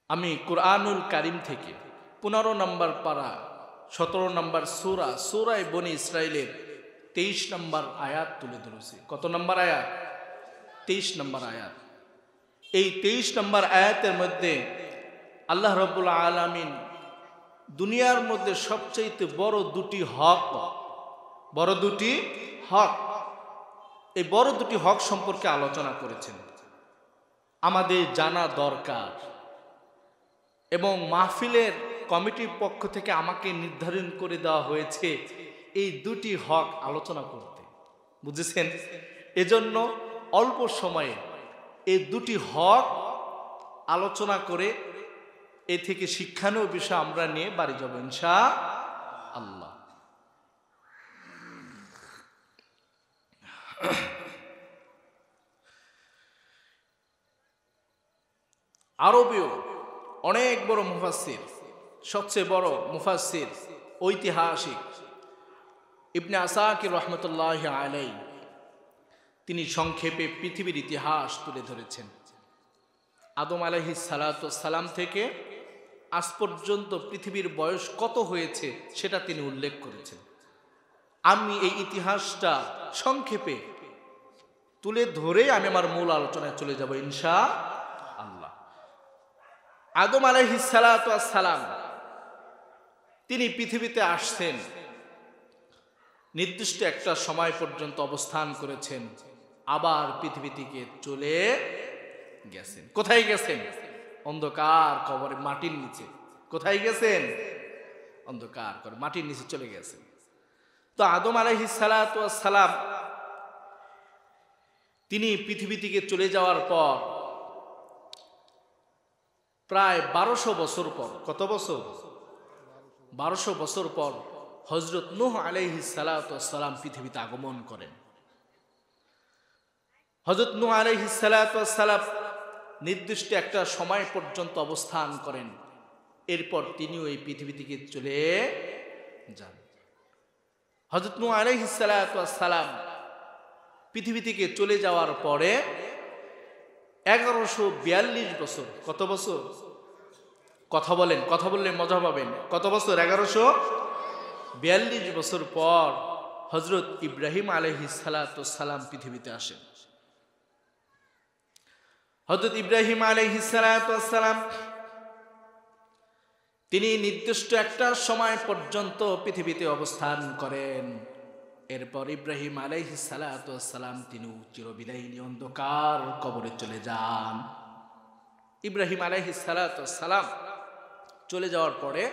আমি কুরআনুল কারীম থেকে 15 নম্বর পারা 17 নম্বর সূরায়ে বনী ইসরাইলের 23 নম্বর আয়াত তুলে ধরেছি। কত নম্বর আয়াত? 23 নম্বর আয়াত। এই 23 নম্বর আয়াতের মধ্যে আল্লাহ রাব্বুল আলামিন দুনিয়ার মধ্যে সবচেয়ে বড় দুটি হক, এই বড় দুটি হক সম্পর্কে আলোচনা করেছেন। আমাদের জানা দরকার এবং মাহফিলের কমিটির পক্ষ থেকে আমাকে নির্ধারণ করে দেওয়া হয়েছে এই দুটি হক আলোচনা করতে, বুঝেছেন? এজন্য অল্প সময়ে এই দুটি হক আলোচনা করে এ থেকে শিক্ষণীয় বিষয় আমরা নিয়ে বাড়ি যাব ইনশাআল্লাহ। আরবীয় অনেক বড় মুফাসসির, সবচেয়ে বড় মুফাসসির ঐতিহাসিক ইবনে আসাকির রহমতুল্লাহি আলাইহি তিনি সংক্ষেপে পৃথিবীর ইতিহাস তুলে ধরেছেন। আদম আলাইহিস সালাতু ওয়াস সালাম থেকে আজ পর্যন্ত পৃথিবীর বয়স কত হয়েছে সেটা তিনি উল্লেখ করেছেন। আমি এই ইতিহাসটা সংক্ষেপে তুলে ধরে আমি আমার মূল আলোচনায় চলে যাব ইনশাআল্লাহ। আদম আলাইহিস সালাতু ওয়াস সালাম তিনি পৃথিবীতে আসছেন, নির্দিষ্ট একটা সময় পর্যন্ত অবস্থান করেছেন, আবার পৃথিবী থেকে চলে গেছেন। কোথায় গেছেন? অন্ধকার কবরে মাটির নিচে। কোথায় গেছেন? অন্ধকার করে মাটির নিচে চলে গেছেন। তো আদম আলাইহিস সালাতু ওয়াস সালাম তিনি পৃথিবী থেকে চলে যাওয়ার পর প্রায় 1200 বছর পর, কত বছর? 1200 বছর পর হযরত নূহ আলাইহিস সালাতু ওয়াস সালাম পৃথিবীতে আগমন করেন। হযরত নূহ আলাইহিস সালাতু ওয়াস সালাম নির্দিষ্ট একটা সময় পর্যন্ত অবস্থান করেন, এরপর তিনিও এই পৃথিবী থেকে চলে যান। হযরত নূহ আলাইহিস সালাতু ওয়াস সালাম পৃথিবী থেকে চলে যাওয়ার পরে 1142 বছর, কত বছর? কথা বলেন, কথা বললে মজা পাবেন। কত বছর? 1142 বছর পর হযরত ইব্রাহিম আলাইহিস সালাতু ওয়াস সালাম পৃথিবীতে আসেন। হযরত ইব্রাহিম আলাইহিস সালাতু ওয়াস সালাম তিনি নির্দিষ্ট একটা সময় পর্যন্ত পৃথিবীতে অবস্থান করেন। এরপর ইব্রাহিম আলাইহিস সালাতু ওয়াস সালাম তিনি চিরবিদায়ী অন্ধকার কবরে চলে যান। ইব্রাহিম আলাইহিস সালাতু ওয়াস সালাম চলে যাওয়ার পরে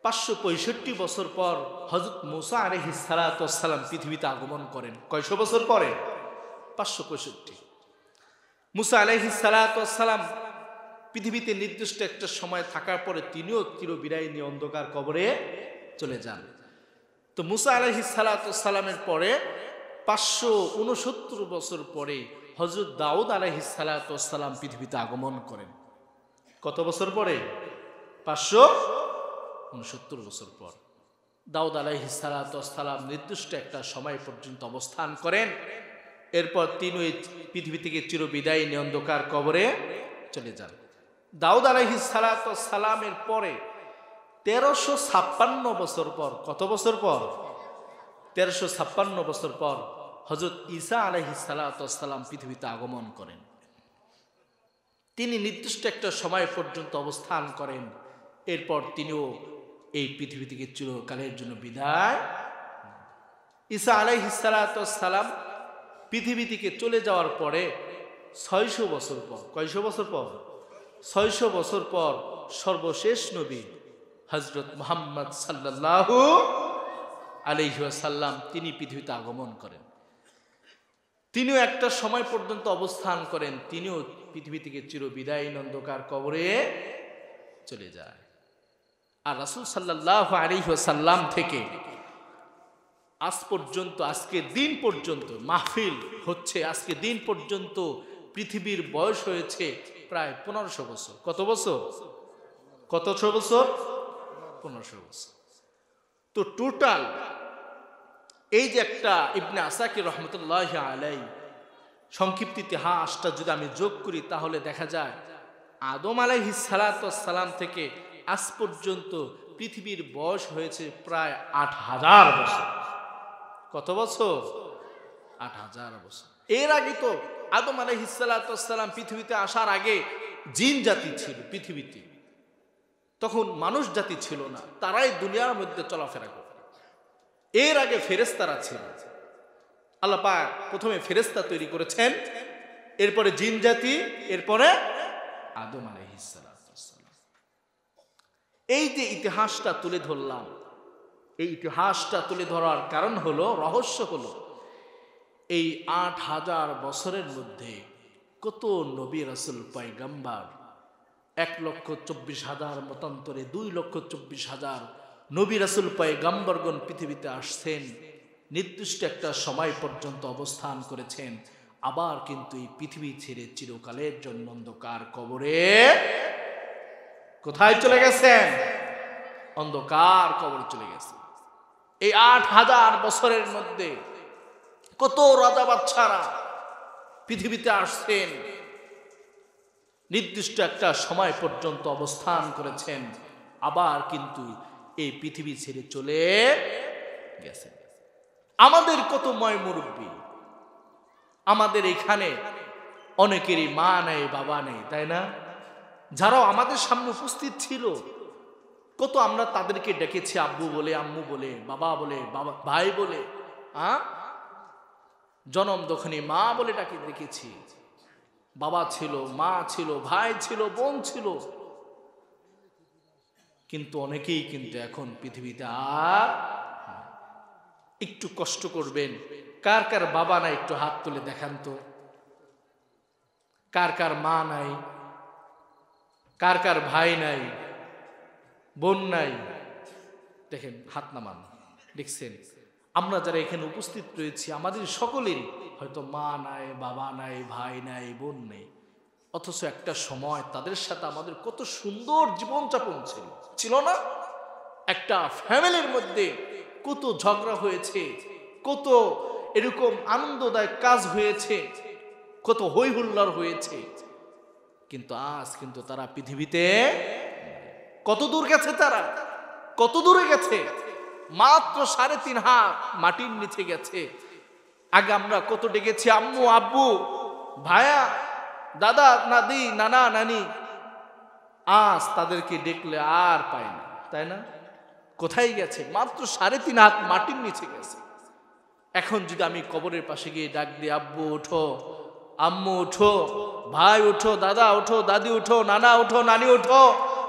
565 বছর পর হযরত মুসা আলাইহিস সালাতু ওয়াস সালাম পৃথিবীতে আগমন করেন। কয়শো বছর পরে? 565। মুসা আলাইহিস সালাতু ওয়াস সালাম পৃথিবীতে নির্দিষ্ট একটা সময় থাকার পরে তিনিও চিরবিদায়ী অন্ধকার কবরে চলে যান। তো মুসা আলাইহিস সালাতু ওয়াস সালামের পরে 569 বছর পরে হযরত দাউদ আলাইহিস সালাতু ওয়াস সালাম পৃথিবীতে আগমন করেন। কত বছর পরে? 569 বছর পর দাউদ আলাইহিস সালাতু ওয়াস সালাম নির্দিষ্ট একটা সময় পর্যন্ত অবস্থান করেন, এরপর তিনি পৃথিবী থেকে চিরবিদায়ী অন্ধকার কবরে চলে যান। দাউদ আলাইহিস সালাতু ওয়াস সালামের পরে 1356 বছর পর, কত বছর পর? 1356 বছর পর হযরত ঈসা আলাইহিস সালাতু ওয়াস সালাম পৃথিবীতে আগমন করেন। তিনি নির্দিষ্ট একটা সময় পর্যন্ত অবস্থান করেন, এরপর তিনিও এই পৃথিবী থেকে চিরকালের জন্য বিদায়। ঈসা আলাইহিস সালাতু ওয়াস সালাম পৃথিবী থেকে চলে যাওয়ার পরে 600 বছর পর, কয়শো বছর পর? 600 বছর পর সর্বশেষ নবী হযরত মুহাম্মদ সাল্লাল্লাহু আলাইহি ওয়াসাল্লাম তিনি পৃথিবীতে আগমন করেন। তিনিও একটা সময় পর্যন্ত অবস্থান করেন, তিনিও পৃথিবী থেকে চিরবিদায়ী অন্ধকার কবরে চলে যায়। আর রাসূল সাল্লাল্লাহু আলাইহি ওয়াসাল্লাম থেকে আজ পর্যন্ত, আজকে দিন পর্যন্ত মাহফিল হচ্ছে, আজকে দিন পর্যন্ত পৃথিবীর বয়স হয়েছে প্রায় 1500 বছর। কত বছর? কতশো বছর? 1500 বছর। তো টোটাল এই যে একটা ইবনে আসাকির রহমতুল্লাহি আলাইহি সংক্ষিপ্ত ইতিহাসটা যদি আমি যোগ করি তাহলে দেখা যায় আদম আলাইহিস সালাম থেকে আজ পর্যন্ত পৃথিবীর বয়স হয়েছে প্রায় ৮,০০০ বছর। কত বছর? ৮,০০০ বছর। এর আগে তো আদম আলাইহিস সালাম পৃথিবীতে আসার আগে জিন জাতি ছিল পৃথিবীতে, তখন মানুষ জাতি ছিল না, তারাই দুনিয়ার মধ্যে চলাফেরা করত। এর আগে ফেরেশতারা ছিল। আল্লাহ পাক প্রথমে ফেরেশতা তৈরি করেছেন, এরপরে জিন জাতি, এরপরে আদম আলাইহিস সালাম। এই যে ইতিহাসটা তুলে ধরলাম, এই ইতিহাসটা তুলে ধরার কারণ হলো, রহস্য হলো, এই ৮,০০০ বছরের মধ্যে কত নবী রাসূল পয়গম্বর, ১,২৪,০০০ মতান্তরে ২,২৪,০০০ নবী রাসূল পয়গম্বরগণ পৃথিবীতে আসছেন, নির্দিষ্ট একটা সময় পর্যন্ত অবস্থান করেছেন, আবার কিন্তু এই পৃথিবী ছেড়ে চিরকালের জন্য অন্ধকার কবরে কোথায় চলে গেছেন? অন্ধকার কবরে চলে গেছে। এই ৮,০০০ বছরের মধ্যে কত রাজা বাদশারা পৃথিবীতে আসছেন, নির্দিষ্ট একটা সময় পর্যন্ত অবস্থান করেছেন, আবার কিন্তু এই পৃথিবী ছেড়ে চলে গেছে। আমাদের কত ময় মুরব্বী, আমাদের এখানে অনেকেরই মা নেই, বাবা নেই, তাই না? যারাও আমাদের সামনে উপস্থিত ছিল, কত আমরা তাদেরকে ডেকেছি আব্বু বলে, আম্মু বলে, বাবা বলে, বাবা ভাই বলে, জনম দখনি মা বলে ডাকে দেখেছি। বাবা ছিল, মা ছিল, ভাই ছিল, বোন ছিল, কিন্তু অনেকেই কিন্তু এখন পৃথিবীতে আর। একটু কষ্ট করবেন, কার কার বাবা নাই একটু হাত তুলে দেখান তো। কার কার মা নাই, কার কার ভাই নাই, বোন নাই, দেখেন হাত নামান। দেখছেন, আমরা যারা এখানে উপস্থিত রয়েছি আমাদের সকলেরই হয়তো মা নাই, বাবা নাই, ভাই নাই, বোন নেই, অথচ একটা সময় তাদের সাথে আমাদের কত সুন্দর জীবনযাপন ছিল, ছিল না? একটা ফ্যামিলির মধ্যে কত ঝগড়া হয়েছে, কত এরকম আনন্দদায়ক কাজ হয়েছে, কত হই হুল্লোড় হয়েছে, কিন্তু আজ কিন্তু তারা পৃথিবীতে কত দূর গেছে, তারা কত দূরে গেছে? মাত্র ৩.৫ হাত মাটির নিচে গেছে। আগে আমরা কত ডেকেছি আম্মু, আব্বু, ভাইয়া, দাদা, দাদি, নানা, নানি, আজ তাদেরকে ডেকলে আর পাই না, তাই না? কোথায় গেছে? মাত্র ৩.৫ হাত মাটির নিচে গেছে। এখন যদি আমি কবরের পাশে গিয়ে ডাক দিই, আব্বু ওঠো, আম্মু ওঠো, ভাই ওঠো, দাদা ওঠো, দাদি ওঠো, নানা ওঠো, নানি ওঠো,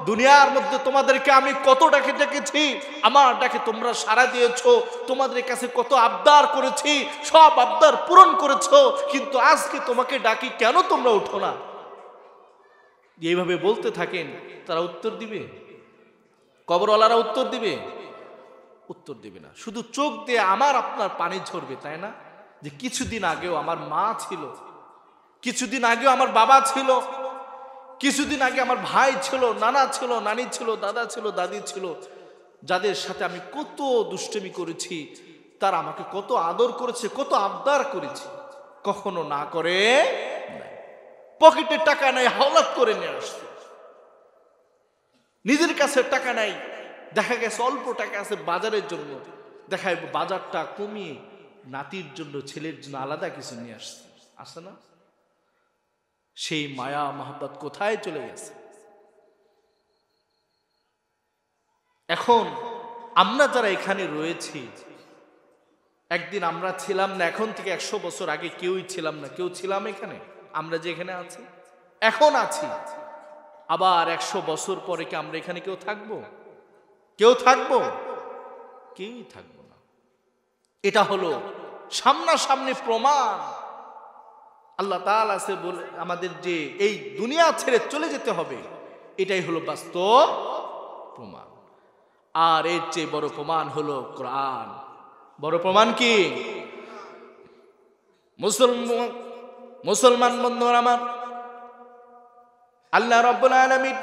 দুনিয়ার মধ্যে তোমাদেরকে আমি কত ডাকে ডেকেছি, আমার ডাকে তোমরা সাড়া দিয়েছো, তোমাদের কাছে কত আবদার করেছি, সব আবদার পূরণ করেছো, কিন্তু আজকে তোমাকে ডাকি, কেন তোমরা ওঠো না? এইভাবে বলতে থাকেন, তারা উত্তর দিবে? কবরওয়ালারা উত্তর দিবে? উত্তর দিবে না। শুধু চোখ দিয়ে আমার আপনার পানি ঝরবে, তাই না? যে কিছুদিন আগেও আমার মা ছিল, কিছুদিন আগেও আমার বাবা ছিল, কিছুদিন আগে আমার ভাই ছিল, নানা ছিল, নানি ছিল, দাদা ছিল, দাদি ছিল, যাদের সাথে আমি কত দুষ্টুমি করেছি, তারা আমাকে কত আদর করেছে, কত আবদার করেছি, কখনো না করে পকেটে টাকা নাই, হাওলাত করে নিয়ে আসছে। নিজের কাছে টাকা নাই, দেখা গেছে অল্প টাকা আছে বাজারের জন্য, দেখা যায় বাজারটা কমিয়ে নাতির জন্য, ছেলের জন্য আলাদা কিছু নিয়ে আসছে, আসে না? সেই মায়া মহব্বত কোথায় চলে গেছে? এখন আমরা যারা এখানে রয়েছি, একদিন আমরা ছিলাম না, এখন থেকে ১০০ বছর আগে কেউই ছিলাম না। কেউ ছিলাম এখানে? আমরা যে এখানে আছি, এখন আছি, আবার ১০০ বছর পরে কি আমরা এখানে কেউ থাকবো? কেউ থাকবো? কেউই থাকবো না। এটা হলো সামনাসামনি প্রমাণ। আল্লাহ তাআলা সে বলে আমাদের যে এই দুনিয়া ছেড়ে চলে যেতে হবে, এটাই হলো বাস্তব প্রমাণ। আর এর চেয়ে বড় প্রমাণ হলো কোরআন। বড় প্রমাণ কি? মুসলমান বন্ধুরা আমার, আল্লাহ রাব্বুল আলামিন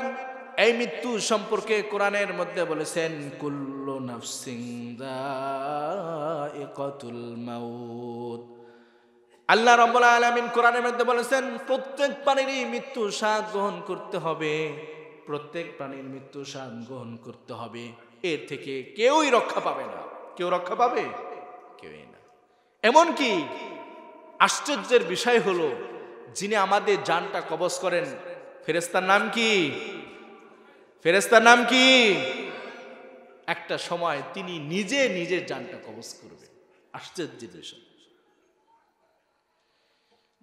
এই মৃত্যু সম্পর্কে কোরআনের মধ্যে বলেছেন, কুল্লু নাফসিন যায়িকাতুল মাউত, আল্লাহ রাব্বুল আলামিন কোরআনের মধ্যে বলেছেন প্রত্যেক প্রাণীরই মৃত্যু স্বাদ গ্রহণ করতে হবে, প্রত্যেক প্রাণীর মৃত্যু স্বাদ গ্রহণ করতে হবে। এর থেকে কেউই রক্ষা পাবে না। কেউ রক্ষা পাবে? কেউই না। এমনকি আশ্চর্যের বিষয় হলো, যিনি আমাদের জানটা কবজ করেন, ফেরেশতার নাম কি? ফেরেশতার নাম কি? একটা সময় তিনি নিজে নিজের জানটা কবজ করবেন। আশ্চর্যের বিষয়।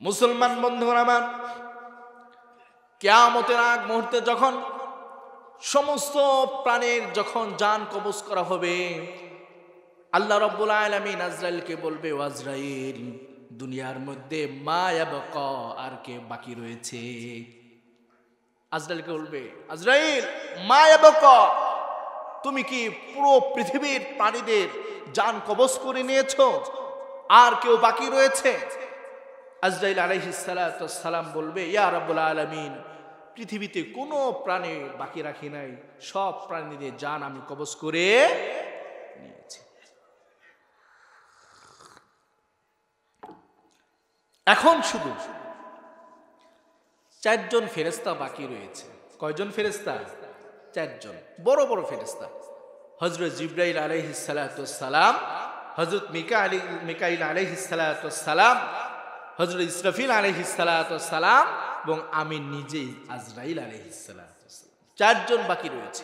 মুসলমান বন্ধুরা আমার, কিয়ামতের আগ মুহূর্তে যখন সমস্ত প্রাণের যখন জান কবজ করা হবে, আল্লাহ রাব্বুল আলামিন আজরাইলকে বলবে, ও আজরাইল, দুনিয়ার মধ্যে মা ইয়াবকা, আর কে বাকি রয়েছে? আজরাইলকে বলবে, আজরাইল মা ইয়াবকা, তুমি কি পুরো পৃথিবীর প্রাণীদের জান কবজ করে নিয়েছো? আর কেউ বাকি রয়েছে? আজরাইল আলাইহিস সালাতু ওয়াস সালাম বলবে, ইয়া রাব্বুল আলামিন, পৃথিবীতে কোনো প্রাণী বাকি রাখি নাই, সব প্রাণীদের জান আমি কবজ করে নিয়েছি। এখন শুধু 4 জন ফেরেশতা বাকি রয়েছে। কয়জন ফেরেশতা? 4 জন বড় বড় ফেরেশতা। হযরত জিবরাইল আলাইহিস সালাতু ওয়াস সালাম, হযরত মিকাইল আলাইহিস সালাতু ওয়াস সালাম, হযরত ইসরাফিল আলাইহিস সালাতু ওয়াস সালাম এবং আমি নিজেই আজরাইল আলাইহিস সালাতু ওয়াস সালাম। 4 জন বাকি রয়েছে।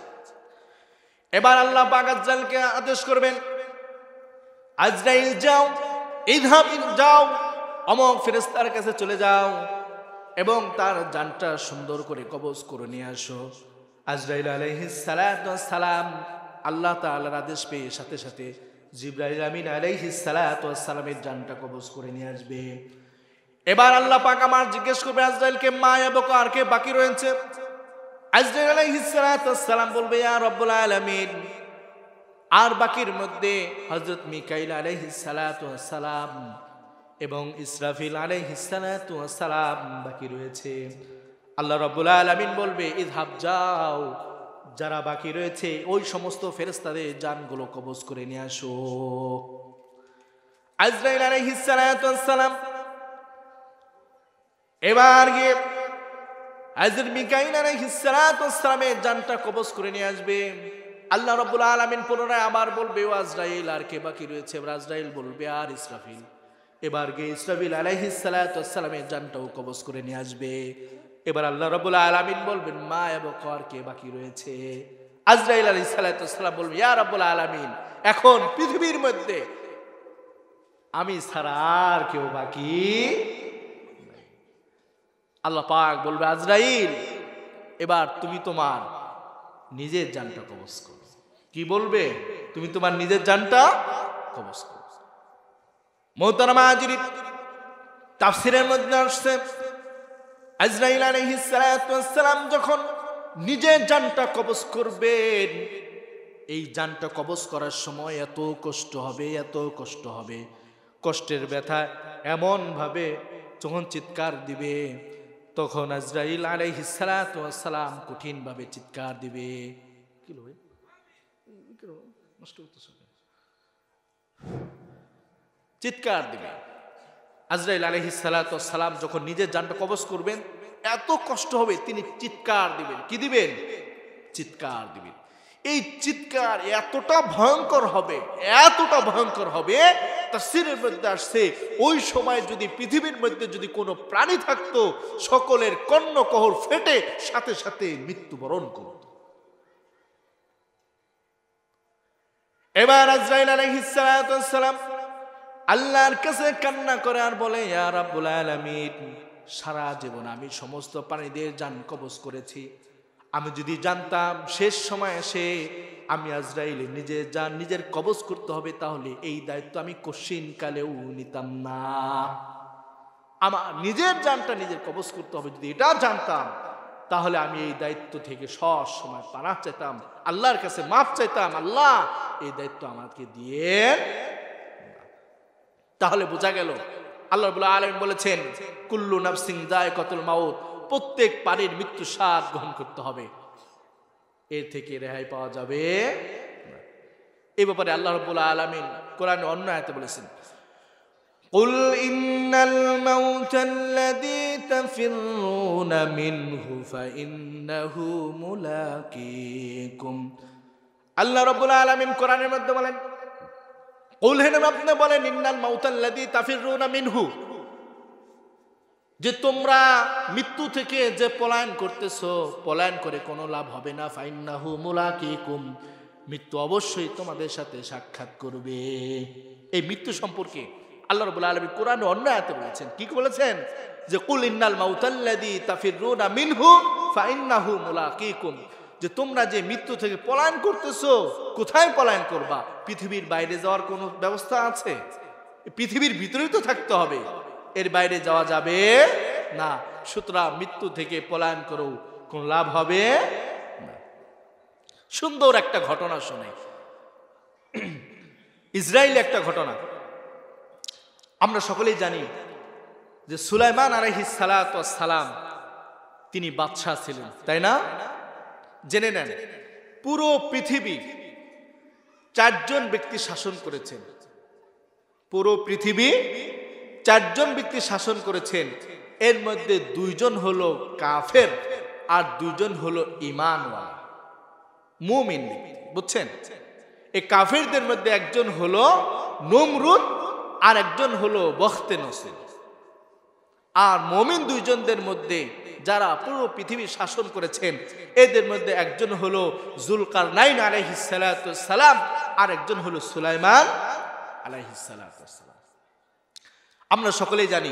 এবার আল্লাহ পাক আজরাইলকে আদেশ করবেন, আজরাইল যাও, ইযহাব, যাও, অমুক ফেরেশতার কাছে চলে যাও এবং তার জানটা সুন্দর করে কবজ করে নিয়ে আসো। আজরাইল আলাইহিস সালাতু ওয়াস সালাম আল্লাহ তাআলার আদেশ পেয়ে সাথে সাথে জিবরাইল আমিন আলাইহিস সালাতু ওয়াস সালামের জানটা কবজ করে নিয়ে আসবে। এবার আল্লাহ পাক আমার জিজ্ঞেস করবে আজরাইলকে, মা ইয়াবকা, আর কে বাকি রয়েছে? আজরাইল আলাইহিস সালাতু ওয়াস সালাম বলবে, ইয়া রাব্বুল আলামিন, আর বাকির মধ্যে হযরত মিকাইল আলাইহিস সালাতু ওয়াস সালাম এবং ইসরাফিল আলাইহিস সালাতু ওয়াস সালাম বাকি রয়েছে। আল্লাহ রাব্বুল আলামিন বলবে, ইযহাব, যাও, যারা বাকি রয়েছে ওই সমস্ত ফেরেশতাদের জানগুলো কবজ করে নিয়ে আসো। আজরাইল আলাইহিস সালাতু ওয়াস সালাম এবার গিয়ে হযরত মিকাইল আলাইহিস সালাতু ওয়াস সালামের জানটা কবজ করে নিয়ে আসবে। আল্লাহ রাব্বুল আলামিন পুনরায় আবার বলবে, ও আজরাইল, আর কে বাকি রয়েছে? এবার আজরাইল বলবে, আর ইসরাফিল। এবার গিয়ে ইসরাফিল আলাইহিস সালাতু ওয়াস সালামের জানটাও কবজ করে নিয়ে আসবে। এবার আল্লাহ রাব্বুল আলামিন বলবেন, মা ইয়াবকা, আর কে বাকি রয়েছে? আজরাইল আলাইহিস সালাতু ওয়াস সালাম বলবে, ইয়া রাব্বুল আলামিন, এখন পৃথিবীর মধ্যে আমি ছাড়া আর কেউ বাকি। আল্লাহ পাক বলবে, আজরাইল, এবার তুমি তোমার নিজের জানটা কবজ করো। কি বলবে? তুমি তোমার নিজের জানটা কবজ করো। মুহতারামা হাজিরিন, তাফসীরের মধ্যে আসছে, আজরাইল আলাইহিস সালাতু ওয়াস সালাম যখন নিজের জানটা কবজ করবেন, এই জানটা কবজ করার সময় এত কষ্ট হবে, এত কষ্ট হবে, কষ্টের ব্যথা এমন ভাবে যখন চিৎকার দিবে, তখন আজরাইল আলাইহিস সালাতু ওয়াস সালাম কঠিন ভাবে চিৎকার দিবে। কি হবে? নষ্ট হতেছে, চিৎকার দিবে। আজরাইল আলাইহিস সালাতু ওয়াস সালাম যখন নিজের জানটা কবজ করবেন, এত কষ্ট হবে, তিনি চিৎকার দিবেন। কি দিবেন? চিৎকার দিবেন। এই চিৎকার এতটা ভয়ঙ্কর হবে, এতটা ভয়ঙ্কর হবে, তাফসীরের মধ্যে আসছে, ওই সময় যদি পৃথিবীর মধ্যে যদি কোনো প্রাণী থাকতো, সকলের কর্ণকহর ফেটে সাথে সাথে মৃত্যুবরণ করত। এবার আজরাইল আলাইহিস সালাতু ওয়াস সালাম আল্লাহর কাছে কান্না করে আর বলে, ইয়া রাব্বুল আলামিন, সারা জীবন আমি সমস্ত প্রাণীদের জান কবজ করেছি, আমি যদি জানতাম শেষ সময় এসে আমি আজরাইলের নিজের জান নিজের কবজ করতে হবে, তাহলে এই দায়িত্ব আমি কোশ্চিন কালেও নিতাম না। আমার নিজের জানটা নিজের কবজ করতে হবে, যদি এটা জানতাম, তাহলে আমি এই দায়িত্ব থেকে সব সময় পানাহ চাইতাম, আল্লাহর কাছে মাফ চাইতাম, আল্লাহ এই দায়িত্ব আমাকে দিয়ে। তাহলে বোঝা গেল আল্লাহ রাব্বুল আলামিন বলেছেন, কুল্লু নাফসিন যায়কাতুল মাউত, প্রত্যেক প্রাণীর মৃত্যু স্বাদ গ্রহণ করতে হবে, এর থেকে রেহাই পাওয়া যাবে না। এই ব্যাপারে আল্লাহ রাব্বুল আলামিন কোরআনে অন্য আয়াতে বলেছেন, قل إن الموت الذي تفرون منه فإنه ملاقيكم আল্লাহ রাব্বুল আলামিন কোরআনের মধ্যে বলেন কুল হে নবী আপনি বলেন ইন্নাল মাউতাল্লাযী তাফিরুনা মিনহু যে তোমরা মৃত্যু থেকে যে পলায়ন করতেছো পলায়ন করে কোনো লাভ হবে না ফাইন্নাহু মুলাকিকুম মৃত্যু অবশ্যই তোমাদের সাথে সাক্ষাৎ করবে এই মৃত্যু সম্পর্কে আল্লাহ রাব্বুল আলামিন কোরআনে অন্য আয়াতে বলেছেন কি বলেছেন যে কুল ইন্নাল মাউতাল্লাযী তাফিরুনা মিনহু ফাইন্নাহু মুলাকিকুম যে তোমরা যে মৃত্যু থেকে পলায়ন করতেছো কোথায় পলায়ন করবা পৃথিবীর বাইরে যাওয়ার কোনো ব্যবস্থা আছে পৃথিবীর ভিতরেই তো থাকতে হবে এর বাইরে যাওয়া যাবে না সুতরাং মৃত্যু থেকে পলায়ন করো কোন লাভ হবে না সুন্দর একটা ঘটনা শুনে ইসরায়েল একটা ঘটনা আমরা সকলেই জানি যে সুলাইমান আলাইহিস সালাতু ওয়াস সালাম তিনি বাদশা ছিলেন তাই না জেনে নেন পুরো পৃথিবী 4 জন ব্যক্তি শাসন করেছেন পুরো পৃথিবী 4 জন ব্যক্তি শাসন করেছেন এর মধ্যে 2 জন হলো কাফের আর 2 জন হলো ঈমানওয়ালা মুমিন বুঝছেন এই কাফেরদের মধ্যে একজন হলো নমরুদ আর একজন হলো বখতেনসর আর মুমিন 2 জনদের মধ্যে যারা পুরো পৃথিবী শাসন করেছেন এদের মধ্যে একজন হলো যুলকারনাইন আলাইহিস সালাতু ওয়াস সালাম আর একজন হলো সুলাইমান আলাইহিস সালাতু ওয়াস সালাম আমরা সকলেই জানি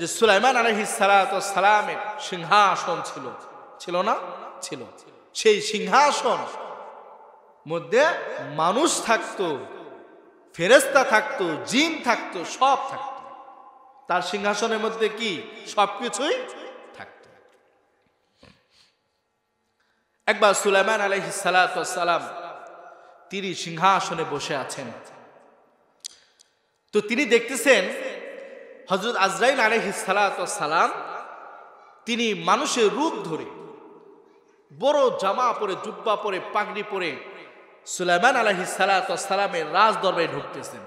যে সুলাইমান আলাইহিস সালাতু ওয়াস সালামের সিংহাসন ছিল না ছিল সেই সিংহাসন মধ্যে মানুষ থাকতো ফেরেশতা থাকতো জিন থাকতো সব থাকতো তার সিংহাসনের মধ্যে কি সবকিছুই থাকতো একবার সুলাইমান আলাইহিস সালাতু ওয়াস সালাম তিনি সিংহাসনে বসে আছেন তো তিনি দেখতেছেন হযরত আজরাইল আলাইহিস সালাতু ওয়াস সালাম তিনি মানুষের রূপ ধরে বড় জামা পরে জুব্বা পরে পাগড়ি পরে সুলাইমান আলাইহিস সালাতু ওয়াস সালামের রাজ দরবারে ঢুকতেছেন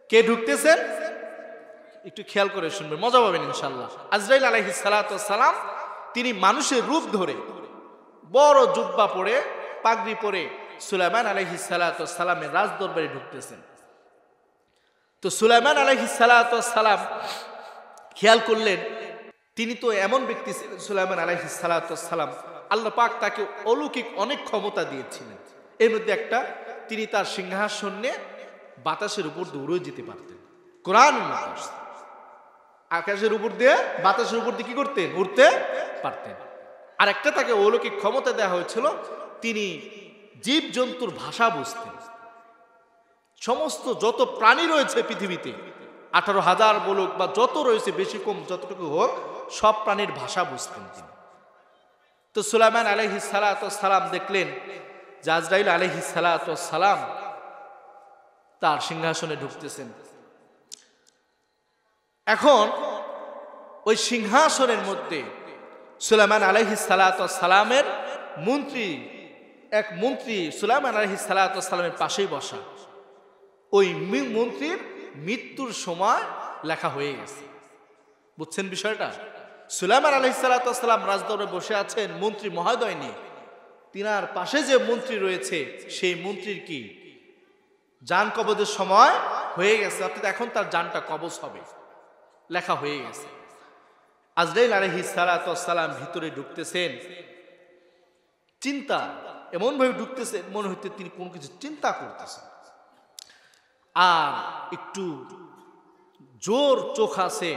কে ঢুকতেছেন একটু খেয়াল করে শুনবেন মজা পাবেন ইনশাআল্লাহ আজরাইল আলাইহিস সালাতু ওয়াস সালাম তিনি মানুষের রূপ ধরে বড় জুব্বা পরে পাগড়ি পরে সুলাইমান আলাইহিস সালাতু ওয়াস সালামের রাজ দরবারে ঢুকতেছেন তো সুলাইমান আলাইহিস সালাতু ওয়াস সালাম খেয়াল করলেন তিনি তো এমন ব্যক্তি ছিলেন সুলাইমান আলাইহিস সালাতু ওয়াস সালাম আল্লাহ পাক তাকে অলৌকিক অনেক ক্ষমতা দিয়েছিলেন এর মধ্যে একটা তিনি তার সিংহাসন নিয়ে বাতাসের উপর দিয়ে উড়ে যেতে পারতেন কোরআনের মধ্যে আসছে আকাশের উপর দিয়ে বাতাসের উপর দিয়ে কি করতেন উড়তে পারতেন আর একটা তাকে অলৌকিক ক্ষমতা দেওয়া হয়েছিল তিনি জীব জন্তুর ভাষা বুঝতেন সমস্ত যত প্রাণী রয়েছে পৃথিবীতে 18,000 বলুক বা যত রয়েছে বেশি কম যতটুকু হোক সব প্রাণীর ভাষা বুঝতেন তিনি তো সুলাইমান আলাইহিস সালাতু ওয়াস সালাম দেখলেন যে আজরাইল আলাইহিস সালাতু ওয়াস সালাম তার সিংহাসনে ঢুকতেছেন এখন ওই সিংহাসনের মধ্যে সুলাইমান আলাইহিস সালাতু ওয়াস সালামের মন্ত্রী সুলাইমান আলাইহিস সালাতু ওয়াস সালামের পাশেই বসা ওই মন্ত্রীর মৃত্যুর সময় লেখা হয়ে গেছে বুঝছেন বিষয়টা সুলাইমান আলাইহিস সালাতু ওয়াস সালাম রাজদরবারে বসে আছেন মন্ত্রী মহোদয় নিয়ে তিনার পাশে যে মন্ত্রী রয়েছে সেই মন্ত্রীর কি জান কবজের সময় হয়ে গেছে অর্থাৎ এখন তার জানটা কবজ হবে লেখা হয়ে গেছে আজরাইল আলাইহিস সালাতু ওয়াস সালাম ভিতরে ঢুকতেছেন চিন্তা এমন ভাবে ঢুকতেছেন মনে হইতে তিনি কোনো কিছু চিন্তা করতেছেন আর একটু জোর চোখ আছে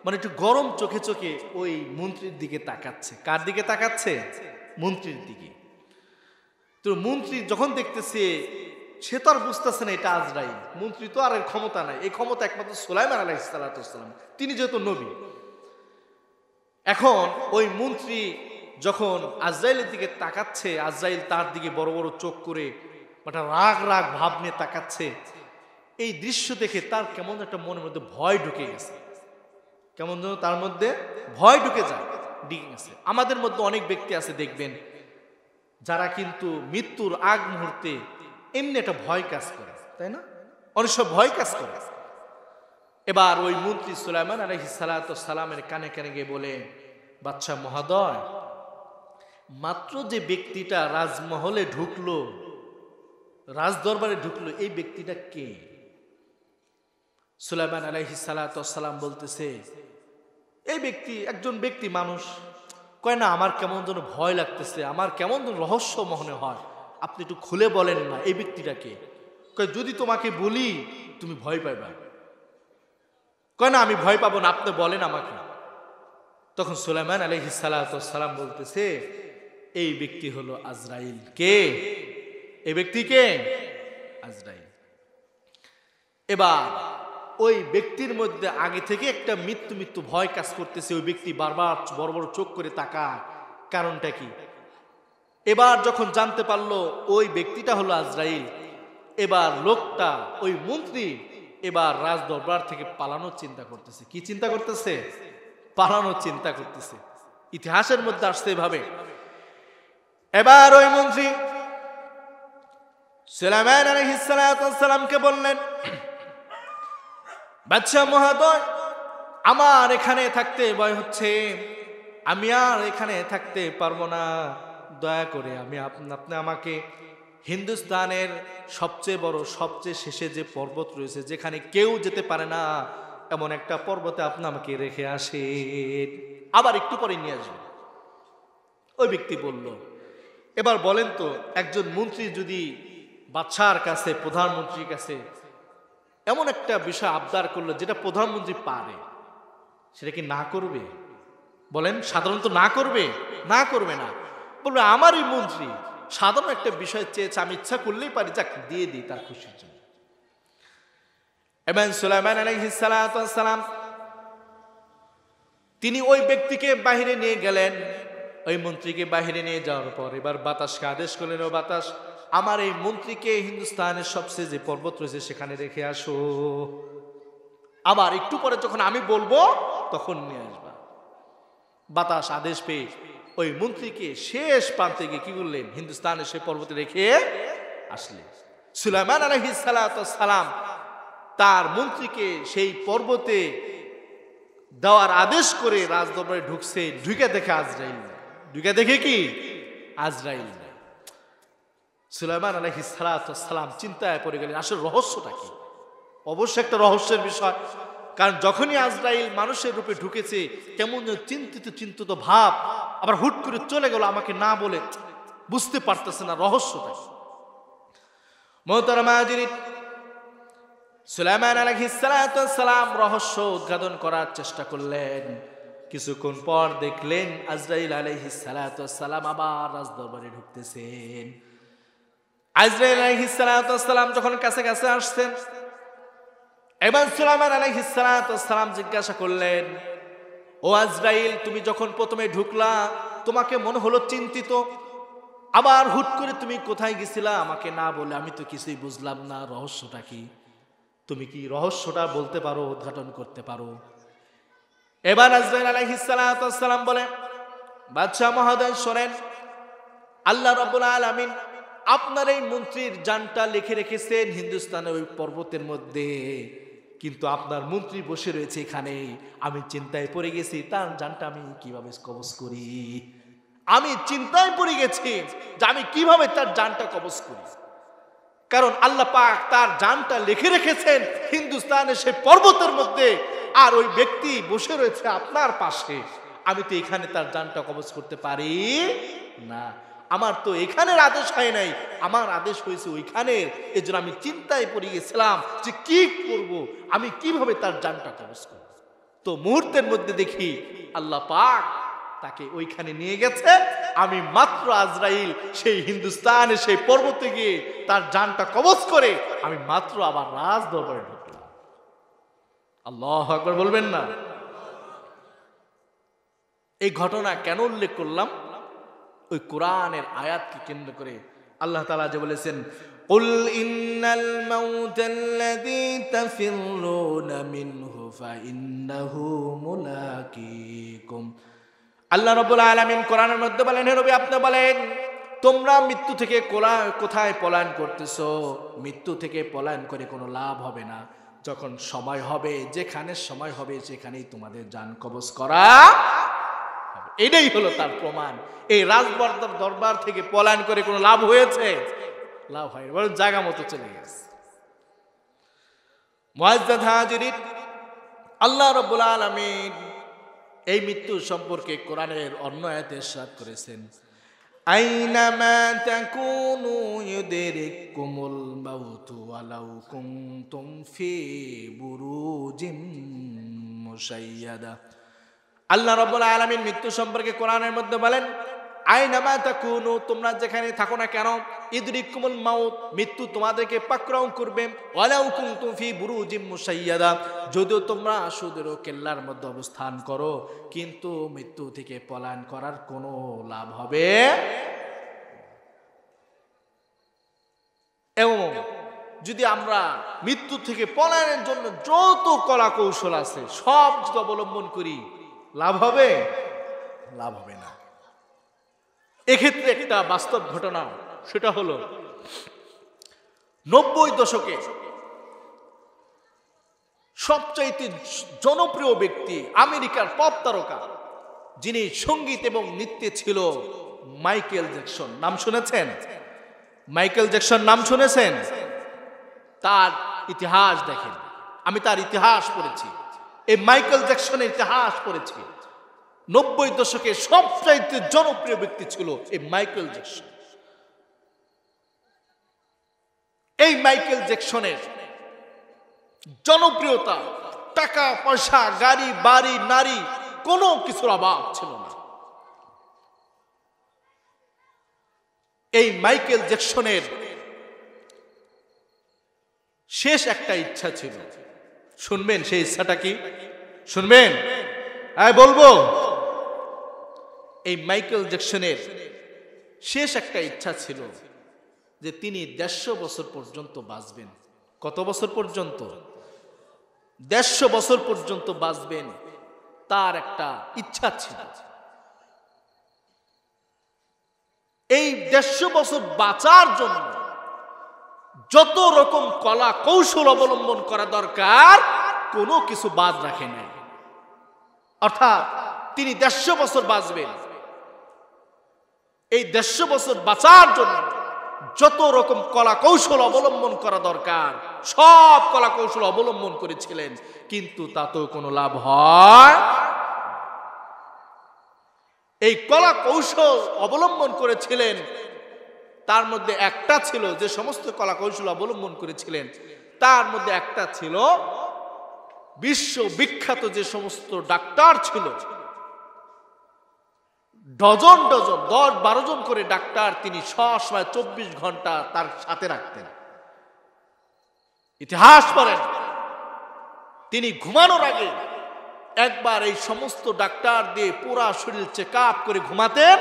মানে একটু গরম চোখে চোখে ওই মন্ত্রীর দিকে তাকাচ্ছে কার দিকে তাকাচ্ছে মন্ত্রীর দিকে তো মন্ত্রী যখন দেখতেছে সে তো আর বুঝতেছে না এটা আজরাইল মন্ত্রী তো আর ক্ষমতা নাই এই ক্ষমতা একমাত্র সুলাইমান আলাইহিস সালাতু ওয়াস সালাম তিনি যেহেতু নবী এখন ওই মন্ত্রী যখন আজরাইলের দিকে তাকাচ্ছে আজরাইল তার দিকে বড় বড় চোখ করে একটা রাগ ভাব নিয়ে তাকাচ্ছে এই দৃশ্য দেখে তার কেমন একটা মনের মধ্যে ভয় ঢুকে গেছে কেমন যেন তার মধ্যে ভয় ঢুকে যায় আমাদের মধ্যে অনেক ব্যক্তি আছে দেখবেন যারা কিন্তু মৃত্যুর আগ মুহূর্তে এমনি একটা ভয় কাজ করে তাই না অনেক সময় ভয় কাজ করে। এবার ওই মন্ত্রী সুলাইমান আলাইহিস সালামের কানে কানে গিয়ে বলে, বাদশাহ মহোদয়, মাত্র যে ব্যক্তিটা রাজমহলে ঢুকলো, রাজদরবারে ঢুকলো, এই ব্যক্তিটা কে? সুলাইমান আলাইহিস সালাম বলতেছে, এই ব্যক্তি একজন ব্যক্তি মানুষ। কয় না, আমার কেমন যেন ভয় লাগতেছে, আমার কেমন যেন রহস্য মনে হয়, আপনি একটু খুলে বলেন না এই ব্যক্তিটা কে? কয় যদি তোমাকে বলি তুমি ভয় পাইবা। কয় না, আমি ভয় পাবো না, আপনি বলেন আমাকে। তখন সুলাইমান আলাইহিস সালাম বলতেছে, এই ব্যক্তি হলো আজরাইল। কে এই ব্যক্তি? কে? আজরাইল। এবার ওই ব্যক্তির মধ্যে আগে থেকে একটা মৃত্যু মৃত্যু ভয় কাজ করতেছে। ওই ব্যক্তি বারবার বড় বড় চোখ করে তাকায়, কারণটা কি? এবার যখন জানতে পারলো ওই ব্যক্তিটা হলো আজরাইল, এবার লোকটা ওই মন্ত্রী এবার রাজদরবার থেকে পালানোর চিন্তা করতেছে। কি চিন্তা করতেছে? পালানোর চিন্তা করতেছে। ইতিহাসের মধ্যে আসছে এভাবে। এবার ওই মন্ত্রী সুলাইমান আলাইহিস সালামকে বললেন, বাদশাহ মহোদয়, আমার এখানে থাকতে ভয় হচ্ছে, আমি আর এখানে থাকতে পারবো না, দয়া করে আপনি আমাকে হিন্দুস্তানের সবচেয়ে বড়, সবচেয়ে শেষে যে পর্বত রয়েছে, যেখানে কেউ যেতে পারে না, এমন একটা পর্বতে আপনি আমাকে রেখে আসেন, আবার একটু পরে নিয়ে আসবেন। ওই ব্যক্তি বলল, এবার বলেন তো, একজন মন্ত্রী যদি বাদশার কাছে, প্রধানমন্ত্রীর কাছে এমন একটা বিষয় আবদার করলো যেটা প্রধানমন্ত্রী পারে, সেটা কি না করবে? বলেন, সাধারণত না করবে? না করবে না। বলবে আমারই মন্ত্রী সাধারণ একটা বিষয় চেয়েছে, আমি ইচ্ছা করলেই পারি, যাক দিয়ে দিই তার খুশির জন্য। এবং সুলাইমান আলাইহিস সালাম তিনি ওই ব্যক্তিকে বাহিরে নিয়ে গেলেন। ওই মন্ত্রীকে বাহিরে নিয়ে যাওয়ার পর এবার বাতাসকে আদেশ করলেন, ও বাতাস, আমার এই মন্ত্রীকে হিন্দুস্তানের সবচেয়ে যে পর্বত রয়েছে সেখানে রেখে আসো, আবার একটু পরে যখন আমি বলবো তখন নিয়ে আসবা। বাতাস আদেশ পেয়ে ওই মন্ত্রীকে শেষ প্রান্তে গিয়ে কি করলেন? হিন্দুস্তানের সে পর্বতে রেখে আসলেন। সুলাইমান আলাইহিস সালাম তার মন্ত্রীকে সেই পর্বতে দেওয়ার আদেশ করে রাজদরবারে ঢুকছে, ঢুকে দেখে আজরাইল। ঢুকে দেখে কি? আজরাইল। সুলাইমান আলাইহিস সালাম চিন্তায় পড়ে গেলেন, আসলে রহস্যটা কি? অবশ্যই একটা রহস্যের বিষয়, কারণ যখনই আজরাইল মানুষের রূপে ঢুকেছে, কেমন চিন্তিত ভাব, আবার হুট করে চলে গেল আমাকে না বলে, বুঝতে পারতেছে না রহস্যটা কি। মুহতারামা হাজিরিন, সুলাইমান আলাইহিস সালাম রহস্য উদ্ঘাটন করার চেষ্টা করলেন। কিছুক্ষণ পর দেখলেন আজরাইল আলাইহিস সালাম আবার রাজদরবারে ঢুকতেছেন। আজরাইল আলাইহিস সালাম যখন কাছে কাছে আসছেন, এবার সুলাইমান আলাইহিস সালাম জিজ্ঞাসা করলেন, ও আজরাইল, তুমি যখন প্রথমে ঢুকলা তোমাকে মনে হলো চিন্তিত, আবার হুট করে তুমি কোথায় গেছিলা আমাকে না বলে? আমি তো কিছুই বুঝলাম না, রহস্যটা কি? তুমি কি রহস্যটা বলতে পারো, উদ্ঘাটন করতে পারো? এবার আজরাইল আলাইহিস সালাম বলে, বাদশাহ মহোদয় শোনেন, আল্লাহ রাব্বুল আলামিন আপনার এই মন্ত্রীর জানটা লিখে রেখেছেন হিন্দুস্তানের ওই পর্বতের মধ্যে, কিন্তু আপনার মন্ত্রী বসে রয়েছে এখানে। আমি চিন্তায় পড়ে গেছি, তার জানটা আমি কিভাবে কবজ করি। আমি চিন্তায় পড়ে গেছি যে আমি কিভাবে তার জানটা কবজ করি, কারণ আল্লাহ পাক তার জানটা লিখে রেখেছেন হিন্দুস্তানের সেই পর্বতের মধ্যে, আর ওই ব্যক্তি বসে রয়েছে আপনার পাশে। আমি তো এখানে তার জানটা কবজ করতে পারি না, আমার তো এখানের আদেশ হয় নাই, আমার আদেশ হয়েছে ওইখানের। এই জন্য আমি চিন্তায় পড়ে গেছিলাম যে কি করব, আমি কিভাবে তার জানটা কবজ করব। তো মুহূর্তের মধ্যে দেখি আল্লাহ পাক তাকে ওইখানে নিয়ে গেছে। আমি মাত্র আজরাইল সেই হিন্দুস্তানে সেই পর্বতে গিয়ে তার জানটা কবজ করে আমি মাত্র আবার রাজ দরবারে ঢুকলাম। আল্লাহু আকবার বলবেন না? এই ঘটনা কেন উল্লেখ করলাম? ওই কোরআনের আয়াতকে কেন্দ্র করে আল্লাহ তাআলা যে বলেছেন, কুল ইন্নাল মাউতাল্লাযী তাফিররুনা মিনহু ফাইন্নাহু মুলাকীকুম। আল্লাহ রাব্বুল আলামিন কোরআনের মধ্যে বলেন, হে নবী আপনি বলেন, তোমরা মৃত্যু থেকে কোথায় পলায়ন করতেছো? মৃত্যু থেকে পলায়ন করে কোনো লাভ হবে না। যখন সময় হবে, যেখানে সময় হবে সেখানেই তোমাদের জান কবজ করা হবে। এটাই হলো তার প্রমাণ। এই রাজদরবার দরবার থেকে পলায়ন করে কোনো লাভ হয়েছে? লাভ হয়নি, বরং জায়গা মতো চলে গেছে। মুআজ্জাজ হাজিরিন, আল্লাহ রাব্বুল আলামিন এই মৃত্যু সম্পর্কে কোরআনের অন্য আয়াতে ইরশাদ করেছেন, আইনামা তাকুনু ইউদরিকুমুল মাউতু ওয়ালাউ কুনতুম ফি বুরুজিম মুশাইয়াদা। আল্লাহ রাব্বুল আলামিন মৃত্যু সম্পর্কে কোরআনের মধ্যে বলেন, আইনামা তাকুনু, তোমরা যেখানে থাকো না কেন, ইদরিকুমুল মাউত, মৃত্যু তোমাদেরকে পাকড়াও করবে, ওয়ালাউ কুনতুম ফি বুরুজিম মুশাইয়াদা, যদিও তোমরা সুদূর কেল্লার মধ্যে অবস্থান করো, কিন্তু মৃত্যু থেকে পলায়ন করার কোনো লাভ হবে। এবং যদি আমরা মৃত্যু থেকে পলায়নের জন্য যত কলা কৌশল আছে সব যদি অবলম্বন করি, লাভ হবে? লাভ হবে না। এক্ষেত্রে একটা বাস্তব ঘটনা, সেটা হলো 90 দশকে সবচাইতে জনপ্রিয় ব্যক্তি, আমেরিকার পপ তারকা, যিনি সঙ্গীত এবং নৃত্যে ছিল, মাইকেল জ্যাকসন। নাম শুনেছেন? মাইকেল জ্যাকসন নাম শুনেছেন? তার ইতিহাস দেখেন। আমি তার ইতিহাস পড়েছি, এই মাইকেল জ্যাকসনের ইতিহাস পড়েছি। 90 দশকে সবচাইতে জনপ্রিয় ব্যক্তি ছিল এই মাইকেল জ্যাকসন। এই মাইকেল জ্যাকসনের জনপ্রিয়তা, টাকা পয়সা, গাড়ি বাড়ি, নারী, কোনো কিছুর অভাব ছিল না। এই মাইকেল জ্যাকসনের শেষ একটা ইচ্ছা ছিল। শুনবেন সেই ইচ্ছাটা কি? শুনবেন? বলবো। এই মাইকেল জ্যাকসনের শেষ একটা ইচ্ছা ছিল যে তিনি 150 বছর পর্যন্ত বাঁচবেন। কত বছর পর্যন্ত? 150 বছর পর্যন্ত বাঁচবেন, তার একটা ইচ্ছা ছিল। এই 150 বছর বাঁচার জন্য যত রকম কলা কৌশল অবলম্বন করা দরকার, কোনো কিছু বাদ রাখে নাই। অর্থাৎ তিনি 150 বছর বাঁচবেন, এই 150 বছর বাঁচার জন্য যত রকম কলা কৌশল অবলম্বন করা দরকার সব কলা কৌশল অবলম্বন করেছিলেন, কিন্তু তাতেও কোনো লাভ হয়। এই কলা কৌশল অবলম্বন করেছিলেন, তার মধ্যে একটা ছিল, যে সমস্ত কলা কৌশল অবলম্বন করেছিলেন তার মধ্যে একটা ছিল, বিশ্ববিখ্যাত যে সমস্ত ডাক্তার ছিল, ডজন ডজন 10-12 জন করে ডাক্তার তিনি সবসময় 24 ঘন্টা তার সাথে রাখতেন। ইতিহাস পড়েন, তিনি ঘুমানোর আগে একবার এই সমস্ত ডাক্তার দিয়ে পুরা শরীর চেক আপ করে ঘুমাতেন,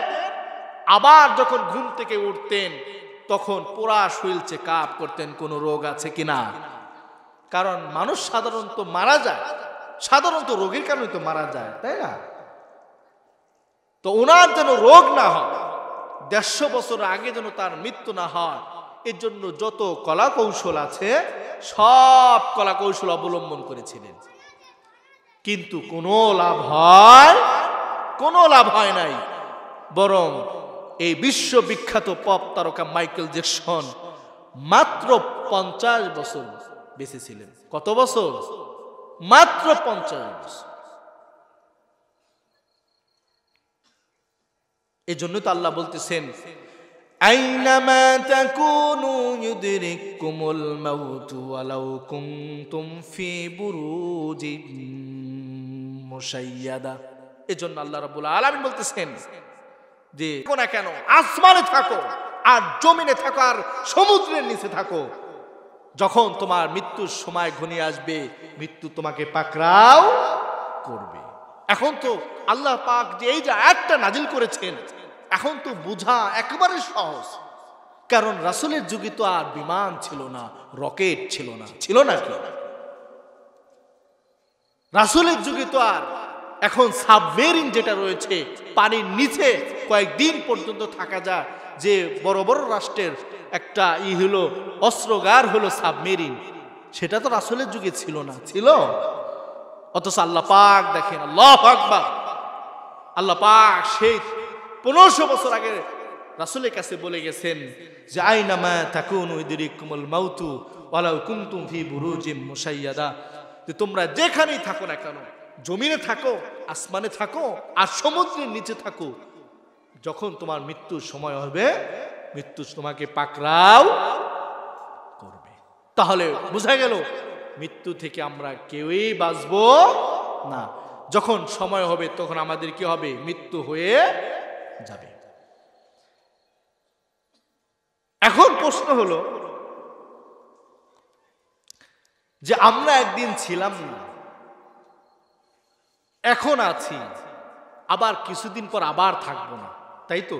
আবার যখন ঘুম থেকে উঠতেন তখন পুরা শরীর চেক আপ করতেন কোনো রোগ আছে কিনা। কারণ মানুষ সাধারণত মারা যায়, সাধারণত রোগের কারণে তো মারা যায়, তাই না? তো ওনার যেন রোগ না হয়, 150 বছর আগে যেন তার মৃত্যু না হয়, এর জন্য যত কলা কৌশল আছে সব কলা কৌশল অবলম্বন করেছিলেন, কিন্তু কোনো লাভ হয়? কোনো লাভ হয় নাই। বরং এই বিশ্ববিখ্যাত পপ তারকা মাইকেল জ্যাকসন মাত্র 50 বছর বেঁচে ছিলেন। কত বছর? মাত্র 50 বছর। এই জন্য তো আল্লাহ বলতেছেন, আইনামা তাকুনু ইউদরিকুমুল মাউতু ওয়ালাউ কুনতুম ফি বুরুজিম মুশাইয়াদা। এজন্য আল্লাহ রাব্বুল আলামিন বলতেছেন যে কোন কেন আসমানে থাকো আর জমিনে থাকো আর সমুদ্রের নিচে থাকো, যখন তোমার মৃত্যুর সময় ঘনিয়ে আসবে মৃত্যু তোমাকে পাকড়াও করবে। এখন তো আল্লাহ পাক যে এই যে আয়াতটা নাজিল করেছেন, এখন তো বোঝা একেবারে সহজ। কারণ রাসূলের যুগে তো আর বিমান ছিল না, রকেট ছিল না, ছিল নাকি? রাসূলের যুগে তো আর এখন সাবমেরিন যেটা রয়েছে, পানির নিচে কয়েকদিন পর্যন্ত থাকা যায়, যে বড় বড় রাষ্ট্রের একটা হলো অস্ত্রগার হলো সাবমেরিন, সেটা তো রাসূলের যুগে ছিল না, ছিল? অথচ আল্লাহ পাক দেখেন, আল্লাহু আকবার, আল্লাহ পাক সেই 1500 বছর আগে রাসূলের কাছে বলে গেছেন যে আইনামা তাকুনু ইদরিকুমুল মাউতু ওয়ালাউ কুনতুম ফি বুরুজিম মুশাইয়াদা, যে তোমরা যেখানেই থাকো না কেন, জমিনে থাকো, আসমানে থাকো, আর সমুদ্রের নিচে থাকো, যখন তোমার মৃত্যুর সময় হবে মৃত্যু তোমাকে পাকড়াও করবে। তাহলে বোঝা গেল মৃত্যু থেকে আমরা কেউই বাঁচবো না। যখন সময় হবে তখন আমাদের কি হবে? মৃত্যু হয়ে যাবে। এখন প্রশ্ন হলো যে আমরা একদিন ছিলাম না, এখন আছি, আবার কিছুদিন পর আবার থাকবো না, তাই তো?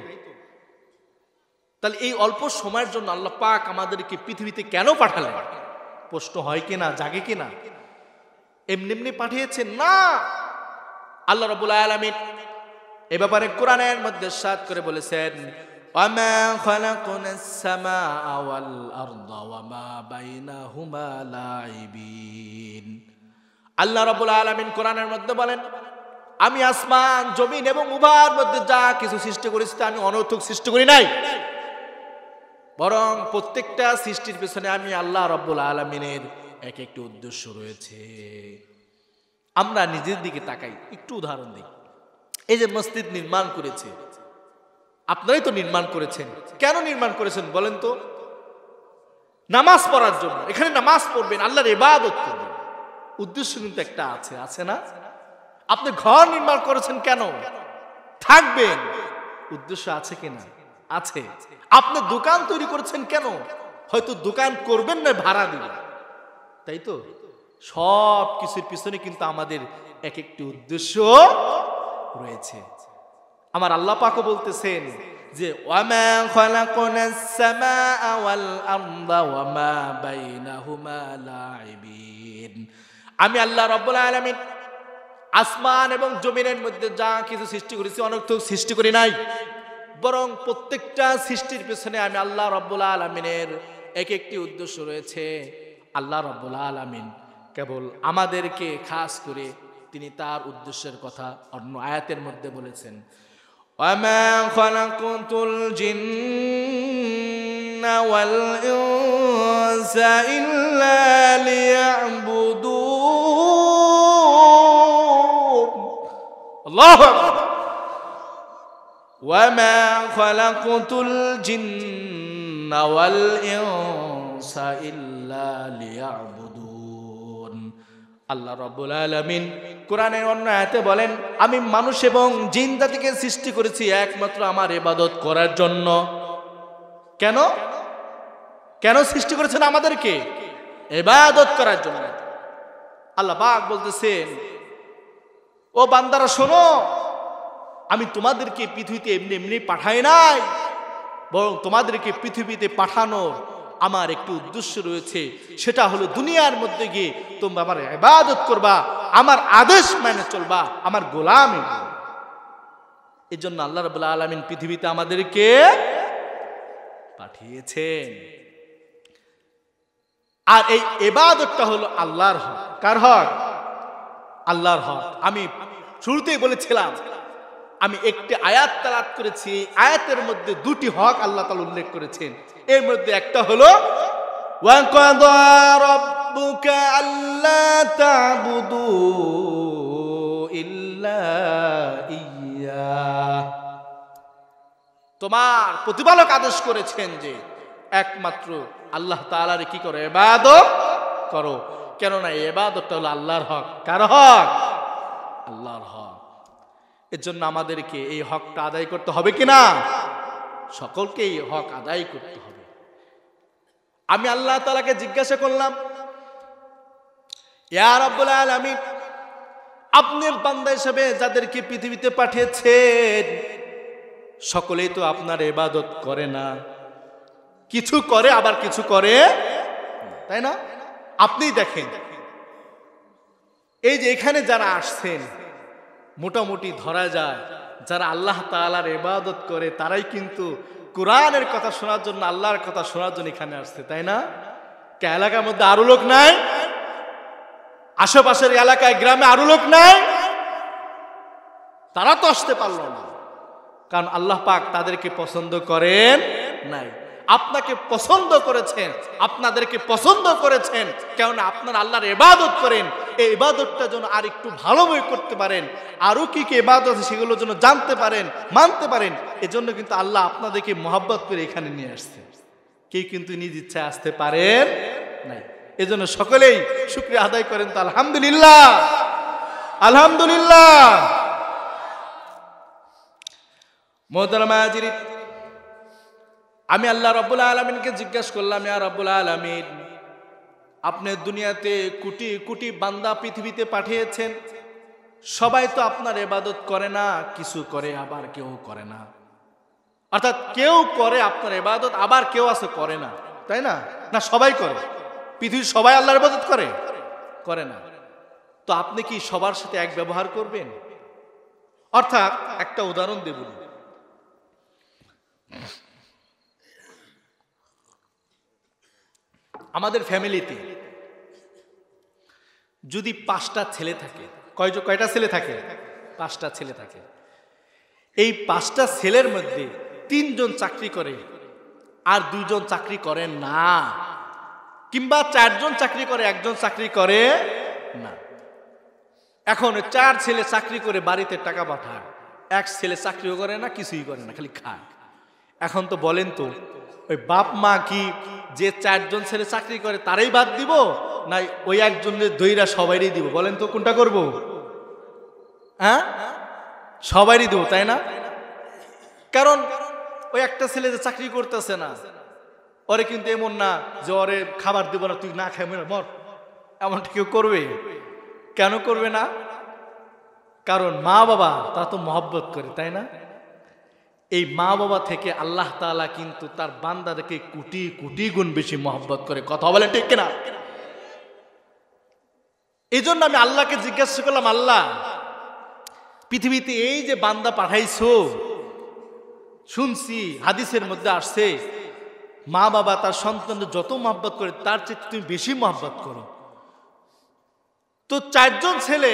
তাহলে এই অল্প সময়ের জন্য আল্লাহ পাক আমাদেরকে পৃথিবীতে কেন পাঠালেন? প্রশ্ন হয় কিনা, জাগে কিনা? এমনি এমনি পাঠিয়েছেন না। আল্লাহ রাব্বুল আলামিন এ ব্যাপারে কোরআনের মধ্যে ইরশাদ করে বলেছেন, ওয়ামা খালাকনাস সামাআ ওয়াল আরদা ওয়ামা বাইনাহুমা লাইবিন। আল্লাহ রাব্বুল আলামিন কোরআনের মধ্যে বলেন, আমি আসমান জমিন এবং উভয়ের মধ্যে যা কিছু সৃষ্টি করেছি তা আমি অনর্থক সৃষ্টি করি নাই, বরং প্রত্যেকটা সৃষ্টির পেছনে আমি আল্লাহ রাব্বুল আলামিনের এক একটি উদ্দেশ্য রয়েছে। আমরা নিজের দিকে তাকাই, একটু উদাহরণ দিই। এই যে মসজিদ নির্মাণ করেছে, আপনারাই তো নির্মাণ করেছেন। কেন নির্মাণ করেছেন বলেন তো? নামাজ পড়ার জন্য। এখানে নামাজ পড়বেন, আল্লাহর ইবাদত করবেন, উদ্দেশ্য কিন্তু একটা আছে, আছে না? আপনি ঘর নির্মাণ করেছেন কেন? থাকবেন, উদ্দেশ্য আছে কিনা? আছে। আপনি দোকান তৈরি করেছেন কেন? হয়তো দোকান করবেন না, ভাড়া দিবেন, তাই তো? সব কিছুর পিছনে কিন্তু আমাদের এক একটি উদ্দেশ্য রয়েছে। আমার আল্লাহ পাকও বলতেছেন যে ওয়ামা খালাকনাস সামাআ ওয়াল আরদা ওয়ামা বাইনাহুমা লাইবিন। আমি আল্লাহ রাব্বুল আলামিন আসমান এবং জমিনের মধ্যে যা কিছু সৃষ্টি করেছি অনর্থক সৃষ্টি করি নাই, বরং প্রত্যেকটা সৃষ্টির পেছনে আমি আল্লাহ রাব্বুল আলামিনের এক একটি উদ্দেশ্য রয়েছে। আল্লাহ রাব্বুল আলামিন কেবল আমাদেরকে খাস করে তিনি তার উদ্দেশ্যের কথা অন্য আয়াতের মধ্যে বলেছেন, ওয়ামা খালাকতুল জিন্না ওয়াল ইনসা ইল্লা লিয়াবুদুন। আল্লাহু আকবার। ওয়ামা খালাকতুল জিন্না ওয়াল ইনসা ইল্লা লিয়াবুদুন। আল্লাহ রাব্বুল আলামিন কোরআনের অন্য আয়াতে বলেন, আমি মানুষ এবং জিন জাতিকে সৃষ্টি করেছি একমাত্র আমার ইবাদত করার জন্য। কেন? কেন সৃষ্টি করেছেন আমাদেরকে? ইবাদত করার জন্য। আল্লাহ পাক বলতেছেন, ও বান্দারা শোনো, আমি তোমাদেরকে পৃথিবীতে এমনি এমনি পাঠাই নাই, বরং তোমাদেরকে পৃথিবীতে পাঠানোর আমার একটি উদ্দেশ্য রয়েছে। সেটা হলো দুনিয়ার মধ্যে গিয়ে তোমরা আমার ইবাদত করবা, আমার আদেশ মেনে চলবা, আমার গোলামি। এই জন্য আল্লাহ রাব্বুল আলামিন পৃথিবীতে আমাদেরকে পাঠিয়েছেন। আর এই ইবাদতটা হলো আল্লাহর হক। কার হক? আল্লাহর হক। আমি শুরুতেই বলেছিলাম, আমি একটি আয়াত তেলাওয়াত করেছি, আয়াতের মধ্যে দুটি হক আল্লাহ তাআলা উল্লেখ করেছেন। এর মধ্যে একটা হলো ওয়া কাদা রাব্বুকা আল্লা তা'বুদু ইল্লা ইয়্যা। তোমার প্রতিপালক আদেশ করেছেন যে একমাত্র আল্লাহ তাআলার কি করো? ইবাদত করো। কেননা এই ইবাদতটা হলো আল্লাহর হক। কার হক? আল্লাহর হক। এর জন্য আমাদেরকে এই হকটা আদায় করতে হবে কিনা? সকলকে এই হক আদায় করতে হবে। আমি আল্লাহ তাআলাকে জিজ্ঞাসা করলাম, ইয়া রাব্বুল আলামিন, আপনি বান্দা হিসেবে যাদেরকে পৃথিবীতে পাঠিয়েছেন সকলেই তো আপনার ইবাদত করে না, কিছু করে আবার কিছু করে, তাই না? আপনি দেখেন, এই যে এখানে যারা আসছেন মোটামুটি ধরা যায় যারা আল্লাহ তাআলার ইবাদত করে তারাই কিন্তু কোরআনের কথা শোনার জন্য, আল্লাহর কথা শোনার জন্য এখানে আসছে, তাই না? কে এলাকার মধ্যে আরো লোক নাই? আশেপাশের এলাকায় গ্রামে আরো লোক নাই? তারা তো আসতে পারলো না, কারণ আল্লাহ পাক তাদেরকে পছন্দ করেন নাই। আপনাকে পছন্দ করেছেন, আপনাদেরকে পছন্দ করেছেন, কেননা আপনারা আল্লাহর ইবাদত করেন। এই ইবাদতটা যেন আর একটু ভালোভাবে করতে পারেন, আরো কি কি ইবাদত আছে সেগুলো যেন জানতে পারেন, মানতে পারেন। এজন্য কিন্তু আল্লাহ আপনাদেরকে মহব্বত করে এখানে নিয়ে আসছে। কেউ কিন্তু নিজ ইচ্ছায় আসতে পারেন নাই। এজন্য সকলেই শুকরিয়া আদায় করেন তো আলহামদুলিল্লাহ, আলহামদুলিল্লাহ। মোহতারাম হাজিরিন, আমি আল্লাহ রাব্বুল আলামিনকে জিজ্ঞাসা করলাম, ইয়া রাব্বুল আলামিন, আপনি দুনিয়াতে কোটি কোটি বান্দা পৃথিবীতে পাঠিয়েছেন, সবাই তো আপনার ইবাদত করে না, কিছু করে আবার কেউ করে না। অর্থাৎ কেউ করে আপনার ইবাদত, আবার কেউ আছে করে না, তাই না? না সবাই করে? পৃথিবীর সবাই আল্লাহর ইবাদত করে? করে না। তো আপনি কি সবার সাথে এক ব্যবহার করবেন? অর্থাৎ একটা উদাহরণ দেব, আমাদের ফ্যামিলিতে যদি 5টা ছেলে থাকে, কয়টা ছেলে থাকে? 5টা ছেলে থাকে। এই 5টা ছেলের মধ্যে 3 জন চাকরি করে আর 2 জন চাকরি করে না, কিংবা 4 জন চাকরি করে, 1 জন চাকরি করে না। এখন 4 ছেলে চাকরি করে বাড়িতে টাকা পাঠায়, 1 ছেলে চাকরিও করে না, কিছুই করে না, খালি খায়। এখন তো বলেন তো, ওই বাপ মা কি যে 4 জন ছেলে চাকরি করে তারাই বাদ দিব, না ওই একজনের দইরা সবাইরই দিব? বলেন তো কোনটা করব? হ্যাঁ, সবাইরই দিব, তাই না? কারণ ওই একটা ছেলে যে চাকরি করতেছে না, ওরে কিন্তু এমন না যে ওরে খাবার দিব না, তুই না খাই মর, এমনটা কেউ করবে? কেন করবে না? কারণ মা বাবা তা তো মহব্বত করে, তাই না? এই মা বাবা থেকে আল্লাহ তাআলা কিন্তু তার বান্দাদেরকে কোটি কোটি গুণ বেশি মহব্বত করে। কথা বলেন ঠিক কিনা? এই জন্য আমি আল্লাহকে জিজ্ঞাসা করলাম, আল্লাহ, পৃথিবীতে এই যে বান্দা পাঠাইছো, শুনছি হাদিসের মধ্যে আসছে মা বাবা তার সন্তানদের যত মহব্বত করে তার চেয়ে তুমি বেশি মহব্বত করো। তো 4 জন ছেলে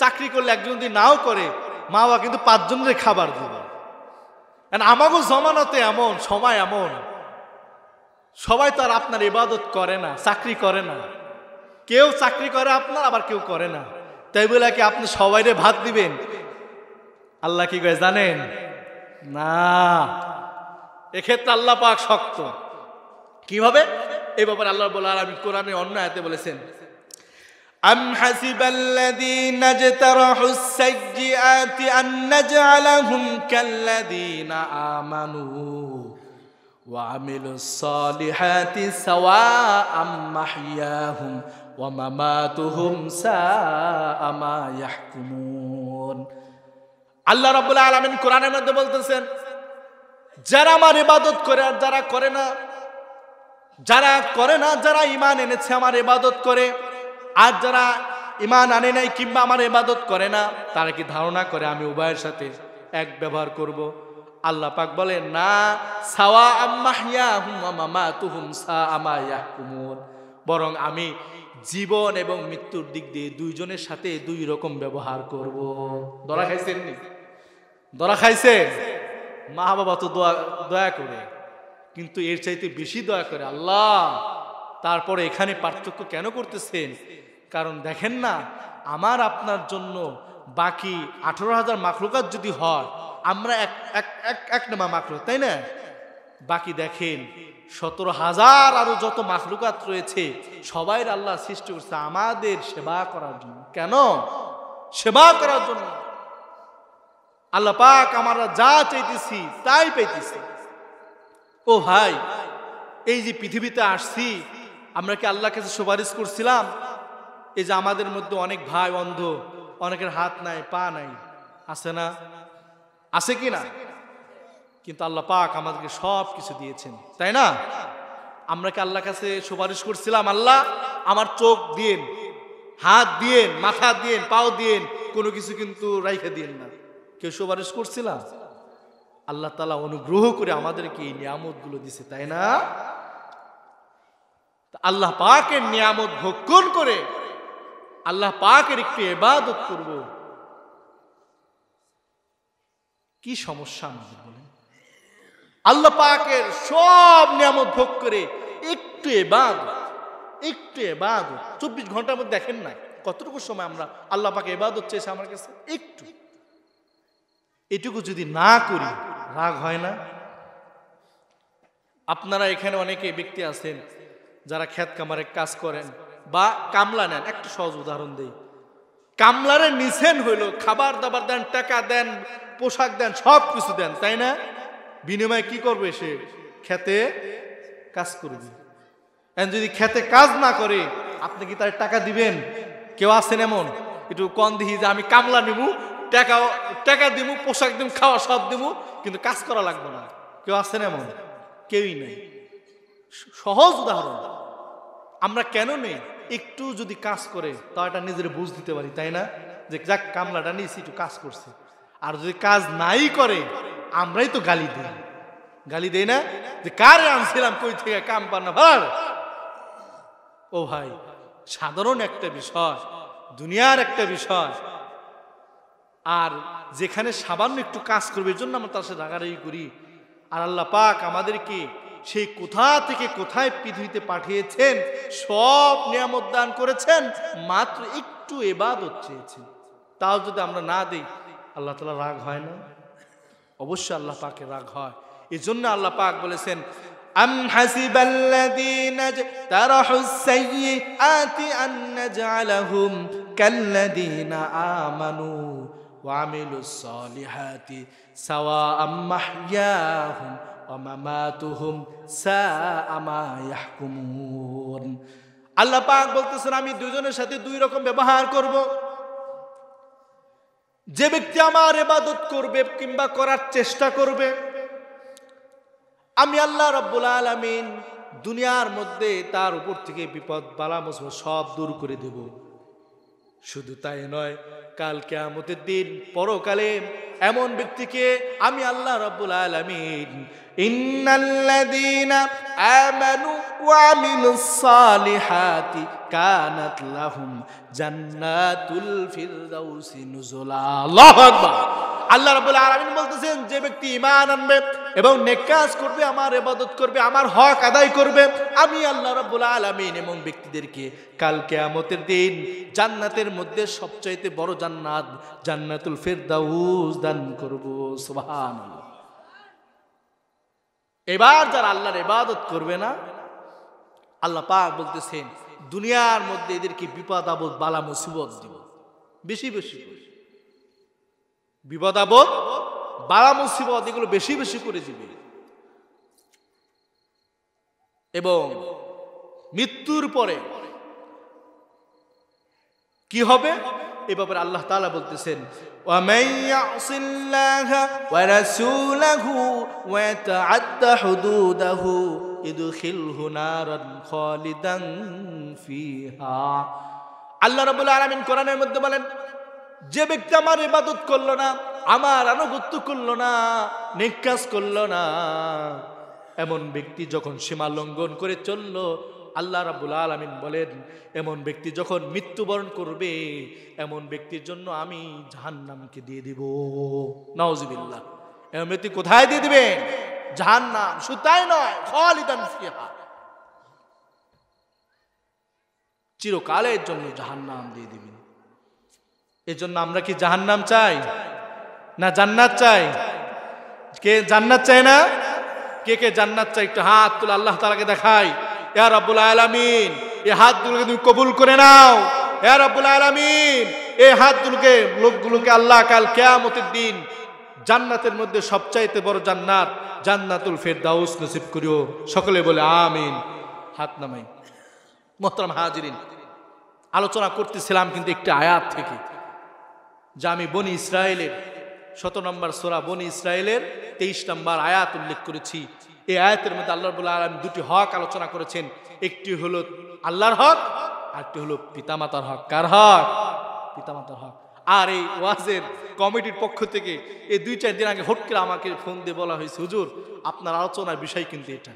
চাকরি করলে, 1 জন যদি নাও করে, মা বাবা কিন্তু 5 জনের খাবার দেবে। আমাগো জমানাতে এমন সময়, এমন সবাই তো আর আপনার ইবাদত করে না, চাকরি করে না। কেউ চাকরি করে আপনার, আবার কেউ করে না। তাই বলে কি আপনি সবাইরে ভাত দিবেন? আল্লাহ কি কয় জানেন? না, এক্ষেত্রে আল্লাহ পাক শক্ত। কিভাবে? এই ব্যাপারে আল্লাহ রাব্বুল আলামিন কোরআনে অন্য আয়াতে বলেছেন, أم حسب الذين اجترحوا السيئات أن نجعلهم كالذين آمنوا وعملوا الصالحات سواء محياهم ومماتهم ساء ما يحكمون। আল্লাহ রাব্বুল আলামিন কোরআনের মধ্যে বলতেছেন, যারা আমার ইবাদত করে আর যারা করে না, যারা ঈমান এনেছে আমার ইবাদত করে, আর যারা ঈমান আনে নাই কিংবা আমার ইবাদত করে না, তারা কি ধারণা করে আমি উভয়ের সাথে এক ব্যবহার করব? আল্লাহ পাক বলেন, না, সাওয়া মাহইয়াহুম ওয়া মামাতুহুম সাআ মা ইয়াহকুমুন, বরং আমি জীবন এবং মৃত্যুর দিক দিয়ে 2 জনের সাথে 2 রকম ব্যবহার করব। ধরা খাইছেন নি? ধরা খাইছেন? মা বাবা তো দয়া করে, কিন্তু এর চাইতে বেশি দয়া করে আল্লাহ। তারপরে এখানে পার্থক্য কেন করতেছেন? কারণ দেখেন না, আমার আপনার জন্য বাকি 18,000 মাখলুকাত যদি হয়, আমরা এক নামা মাখলুক, তাই না? বাকি দেখেন 17,000 আরো যত মাখলুকাত রয়েছে, সবাই আল্লাহ সৃষ্টি করছে আমাদের সেবা করার জন্য। কেন? সেবা করার জন্য। আল্লাহ পাক আমরা যা চাইতেছি তাই পাইতেছি। ও ভাই, এই যে পৃথিবীতে আসছি, আমরা কি আল্লাহর কাছে সুপারিশ করছিলাম? এই যে আমাদের মধ্যে অনেক ভাই অন্ধ, অনেকের হাত নাই, পা নাই, আছে না? আছে কি না? কিন্তু আল্লাহ পাক আমাদেরকে সব কিছু দিয়েছেন, তাই না? আমরা কি আল্লাহর কাছে সুপারিশ করছিলাম, আল্লাহ আমার চোখ দিন, হাত দিন, মাথা দিন, পাও দিন, কোনো কিছু কিন্তু রাইখে দিন না? কেউ সুপারিশ করছিলাম? আল্লাহ তাআলা অনুগ্রহ করে আমাদেরকে এই নিয়ামতগুলো দিছে, তাই না? আল্লাহ পাকের নিয়ামত ভক্ষণ করে আল্লাহ পাকের একটু ইবাদত করব, কি সমস্যা আমাদের বলেন? আল্লাহ পাকের সব নিয়ামত ভোগ করে একটু ইবাদত 24 ঘন্টার মধ্যে দেখেন না কতটুকু সময় আমরা আল্লাহ পাকে ইবাদত চেয়েছে আমার কাছে, একটু এটুকু যদি না করি রাগ হয় না? আপনারা এখানে অনেকে ব্যক্তি আছেন যারা ক্ষেত কামারে কাজ করেন বা কামলা নেন। একটা সহজ উদাহরণ দেই, কামলারে নিছেন হইলো খাবার দাবার দেন, টাকা দেন, পোশাক দেন, সব কিছু দেন, তাই না? বিনিময়ে কি করবে? সে খেতে কাজ করবে। যদি খেতে কাজ না করে আপনি কি তার টাকা দিবেন? কেউ আছেন এমন? একটু কম দিহি যে আমি কামলা নিব, টাকা দিব, পোশাক দিব, খাওয়া সব দিব, কিন্তু কাজ করা লাগবে না। কেউ আছেন এমন? কেউই নেই। সহজ উদাহরণ, আমরা কেন নেই? একটু যদি কাজ করে তাও এটা নিজের বুঝ দিতে পারি, তাই না? যে যাক কামলাটা নিয়েছি, একটু কাজ করছে। আর যদি কাজ নাই করে আমরাই তো গালি দেই না, যে কারে আনছিলাম কই থেকে, কাম পার না ভার। ও ভাই, সাধারণ একটা বিষয়, দুনিয়ার একটা বিষয়। আর যেখানে সামান্য একটু কাজ করবে এর জন্য আমরা তার সাথে রাগারাগি করি। আর আল্লাহ পাক আমাদেরকে সেই কোথা থেকে কোথায় পৃথিবীতে পাঠিয়েছেন, সব নিয়ামত দান করেছেন, মাত্র একটু ইবাদত চেয়েছেন। তাও যদি আমরা না দেই আল্লাহ তাআলা রাগ হয় না? অবশ্যই আল্লাহ পাকের রাগ হয়। এই জন্য আল্লাহ পাক বলেছেন, আম হাসিবাল্লাযীনা তারাহুস সাইয়্যাতি আন নাজআলাহুম কাল্লাযীনা আমানু ওয়া আমিলুস সালিহাতি সাওয়াআম মাহইয়াহুম ওয়া মামাতুহুম সাআ মা ইয়াহকুমুন। আল্লাহ পাক বলতেছেন, আমি দুইজনের সাথে দুই রকম ব্যবহার করব। যে ব্যক্তি আমার ইবাদত করবে কিংবা করার চেষ্টা করবে, আমি আল্লাহ রাব্বুল আলামিন দুনিয়ার মধ্যে তার উপর থেকে বিপদ বালা মুসিবত সব দূর করে দেব। শুধু তাই নয়, কাল কিয়ামতের দিন পরকালে এমন ব্যক্তিকে আমি আল্লাহ রাব্বুল আলামিন ইন্নাল্লাযীনা আমানু ওয়া আমিলুস সালিহাতি কানাত লাহুম জান্নাতুল ফিরদাউসি নুজুলা। আল্লাহু আকবার। আল্লাহ রাব্বুল আলামিন বলতেছেন, যে ব্যক্তি ঈমান আনবে এবং নেক কাজ করবে, আমার ইবাদত করবে, আমার হক আদায় করবে, আমি আল্লাহ রাব্বুল আলামিন এমন ব্যক্তিদেরকে কাল কিয়ামতের দিন জান্নাতের মধ্যে সবচাইতে বড় জান্নাত জান্নাতুল ফিরদাউস দান করব। সুবহানাল্লাহ। এবার যারা আল্লাহর ইবাদত করবে না, আল্লাহ পাক বলতেছেন দুনিয়ার মধ্যে এদেরকে বিপদ আপদ বালা মুসিবত দিব, বেশি বেশি করে বিপদ আপদ বালা মুসিবত এগুলো বেশি বেশি করে দিবে। এবং মৃত্যুর পরে কি হবে এ ব্যাপারে আল্লাহ তাআলা বলতেছেন, ওয়া মান ইয়াসিল্লাহা ওয়া রাসূলাহু ওয়া ইয়াতাআদ্দা হুদুদাহু ইদখিলহু নারান খালিদান ফিহা। আল্লাহ রাব্বুল আলামিন কোরআনের মধ্যে বলেন, যে ব্যক্তি আমার ইবাদত করলো না, আমার আনুগত্য করলো না, নেক কাজ করলো না, এমন ব্যক্তি যখন সীমা লঙ্ঘন করে চললো, আল্লাহ রাব্বুল আলামিন বলেন এমন ব্যক্তি যখন মৃত্যুবরণ করবে, এমন ব্যক্তির জন্য আমি জাহান্নামকে দিয়ে দিব। নাউযুবিল্লাহ। এমন ব্যক্তি কোথায় দিয়ে দিবেন? জাহান্নাম। শুধু তাই নয়, খালিদান ফিহা, চিরকালের জন্য জাহান্নাম দিয়ে দিবেন। এজন্য আমরা কি জাহান্নাম চাই না জান্নাত চাই? কে জান্নাত চায় না? কে কে জান্নাত চাই? একটু হাত তুলে আল্লাহ তাআলাকে দেখাই, ইয়া রাব্বুল আলামিন এই হাতগুলোকে তুমি কবুল করে নাও। ইয়া রাব্বুল আলামিন এই হাতগুলোকে, লোকগুলোকে আল্লাহ কাল কিয়ামতের দিন জান্নাতের মধ্যে সবচাইতে বড় জান্নাত জান্নাতুল ফিরদাউস নসিব করিও। সকলে বলে আমিন। হাত নামাই। মুহতারাম হাজিরিন, আলোচনা করতেছিলাম কিন্তু একটি আয়াত থেকে, যা আমি বনি ইসরায়েলের 17 নম্বর সূরা বনি ইসরায়েলের 23 নম্বর আয়াত উল্লেখ করেছি। এই আয়াতের মধ্যে আল্লাহ রাব্বুল আলামিন দুটি হক আলোচনা করেছেন। একটি হলো আল্লাহর হক, আর একটি হলো পিতামাতার হক। কার হক? পিতামাতার হক। আর এই ওয়াজের কমিটির পক্ষ থেকে এই 2-4 দিন আগে হট করে আমাকে ফোন দিয়ে বলা হয়েছে, হুজুর আপনার আলোচনার বিষয় কিন্তু এটা।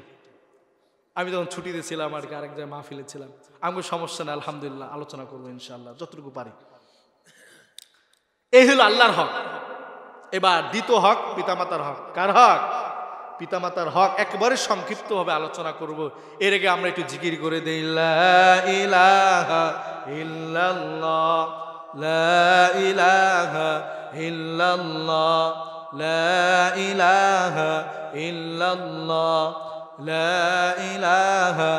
আমি তখন ছুটিতে ছিলাম আর কি, আরেক জায়গায় মাহফিলে ছিলাম। আমি সমস্যা নেই, আলহামদুলিল্লাহ আলোচনা করবো ইনশাআল্লাহ যতটুকু পারি। এই হলো আল্লাহর হক। এবার দ্বিতীয় হক পিতামাতার হক। কার হক? পিতামাতার হক। একেবারে সংক্ষিপ্ত ভাবে আলোচনা করব। এর আগে আমরা একটু জিকির করে দেই, লা ইলাহা ইল্লাল্লাহ, লা ইলাহা ইল্লাল্লাহ, লা ইলাহা ইল্লাল্লাহ, লা ইলাহা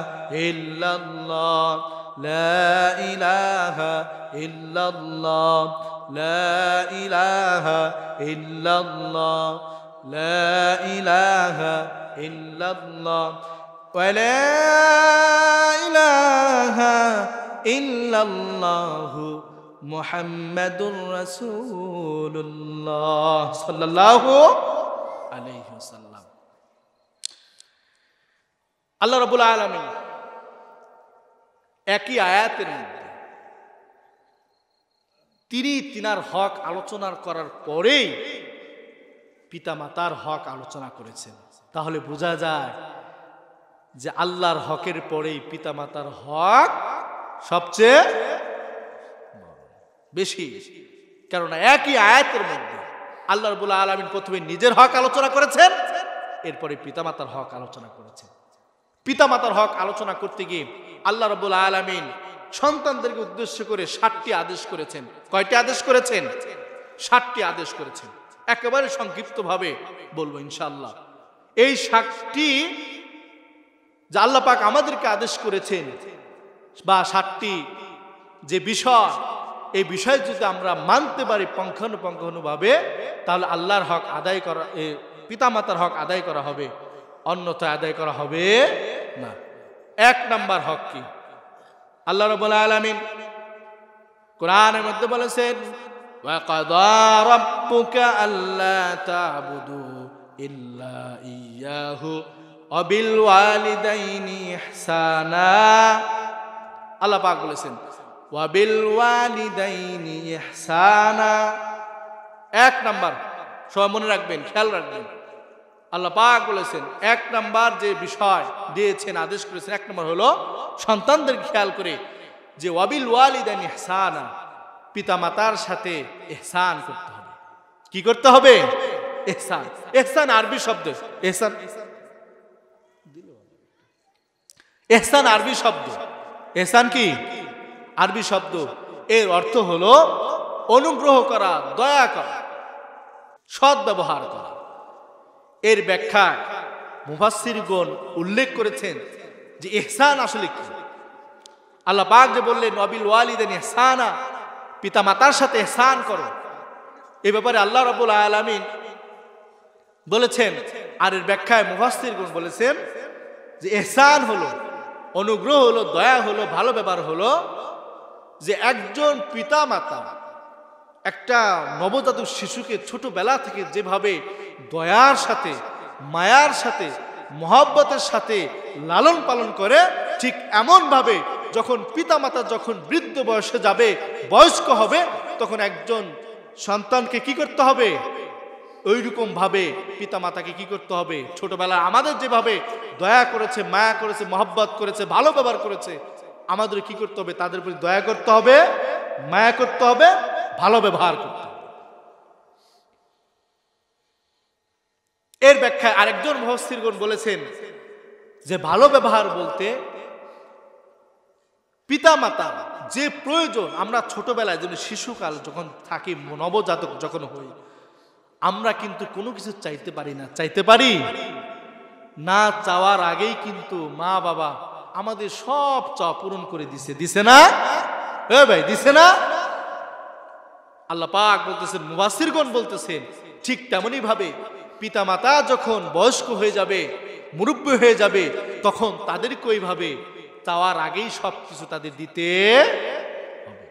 ইল্লাল্লাহ, লা ইলাহা ইল্লাল্লাহ, লা ইলাহা ইল্লাল্লাহ, লা ইলাহা ইল্লাল্লাহ, ওয়া লা ইলাহা ইল্লাল্লাহু মুহাম্মাদুর রাসূলুল্লাহ সাল্লাল্লাহু আলাইহি ওয়াসাল্লাম। আল্লাহ রাব্বুল আলামিন একই আয়াতের মধ্যে তিনার হক আলোচনা করার পরেই পিতামাতার হক আলোচনা করেছেন। তাহলে বোঝা যায় যে আল্লাহর হকের পরেই পিতামাতার হক সবচেয়ে বেশি। কেননা একই আয়াতের মধ্যে আল্লাহ রাব্বুল আলামিন প্রথমে নিজের হক আলোচনা করেছেন, এরপরে পিতামাতার হক আলোচনা করেছেন। পিতামাতার হক আলোচনা করতে গিয়ে আল্লাহ রাব্বুল আলামিন সন্তানদেরকে উদ্দেশ্য করে 7টি আদেশ করেছেন। কয়টি আদেশ করেছেন? 7টি আদেশ করেছেন। একেবারে সংক্ষিপ্তভাবে বলবো ইনশাআল্লাহ। এই 7টি যে আল্লাহ পাক আমাদেরকে আদেশ করেছেন বা 7টি যে বিষয়, এই বিষয় যদি আমরা মানতে পারি পুঙ্খানুপুঙ্খভাবে, তাহলে আল্লাহর হক আদায় করা, পিতামাতার হক আদায় করা হবে, অন্যথায় আদায় করা হবে না। 1 নাম্বার হক কি? আল্লাহ রাব্বুল আলামিন কোরআনের মধ্যে বলেছেন, ওয়া কাদা রাব্বুকা আল্লা তা'বুদু ইল্লা ইয়্যাহু ওয়া বিল ওয়ালিদাইনি ইহসানা। আল্লাহ পাক বলেছেন ওয়া বিল ওয়ালিদাইনি ইহসানা। 1 নাম্বার, সবাই মনে রাখবেন, খেয়াল রাখবেন। আল্লাহ পাক বলেছেন 1 নাম্বার যে বিষয় দিয়েছেন, আদেশ করেছেন, 1 নাম্বার হলো সন্তানদের খেয়াল করে যে ওয়াবিল ওয়ালিদাইনি ইহসানা, পিতামাতার সাথে ইহসান করতে হবে। কি করতে হবে? ইহসান। ইহসান আরবি শব্দ। ইহসান ইহসান আরবি শব্দ। ইহসান কি? আরবি শব্দ। এর অর্থ হলো অনুগ্রহ করা, দয়া করা, সৎ ব্যবহার করা। এর ব্যাখ্যায় মুফাসসিরগণ উল্লেখ করেছেন যে ইহসান আসলে কি। আল্লাহ পাক যে বললেন ওয়াবিল ওয়ালিদাইনি ইহসানা, পিতামাতার সাথে ইহসান করো, এই ব্যাপারে আল্লাহ রাব্বুল আলামিন বলেছেন। আর এর ব্যাখ্যায় মুফাসসিরগণ বলেছেন যে ইহসান হলো, অনুগ্রহ হলো, দয়া হলো, ভালো ব্যবহার হলো যে একজন পিতামাতা একটা নবজাতক শিশুকে ছোটবেলা থেকে যেভাবে দয়ার সাথে, মায়ার সাথে, মহব্বতের সাথে লালন পালন করে, ঠিক এমন ভাবে যখন পিতামাতা যখন বৃদ্ধ বয়সে যাবে, বয়স্ক হবে, তখন একজন সন্তানকে কি করতে হবে? ওইরকম ভাবে পিতামাতাকে কি করতে হবে? ছোটবেলায় আমাদের যেভাবে দয়া করেছে, মায়া করেছে, মহব্বত করেছে, ভালো ব্যবহার করেছে, আমাদের কি করতে হবে? তাদের প্রতি দয়া করতে হবে, মায়া করতে হবে, ভালো ব্যবহার করতে হবে। এর ব্যাখ্যায় আরেকজন মুফাসসিরগণ বলেছেন যে ভালো ব্যবহার বলতে পিতামাতা যে প্রয়োজন, আমরা ছোটবেলায় যেমন শিশুকাল যখন থাকি, নবজাতক যখন হই, আমরা কিন্তু কোনো কিছু চাইতে পারি না। চাইতে পারি না? চাওয়ার আগেই কিন্তু মা বাবা আমাদের সব চাওয়া পূরণ করে দিছে না? ভাই দিছে না? আল্লাহ পাক বলতেছেন, মুফাসসিরগণ বলতেছেন ঠিক তেমনি ভাবে পিতামাতা যখন বয়স্ক হয়ে যাবে, মুরব্বী হয়ে যাবে, তখন তাদেরকে ওইভাবে চাওয়ার আগেই সবকিছু তাদের দিতে হবে।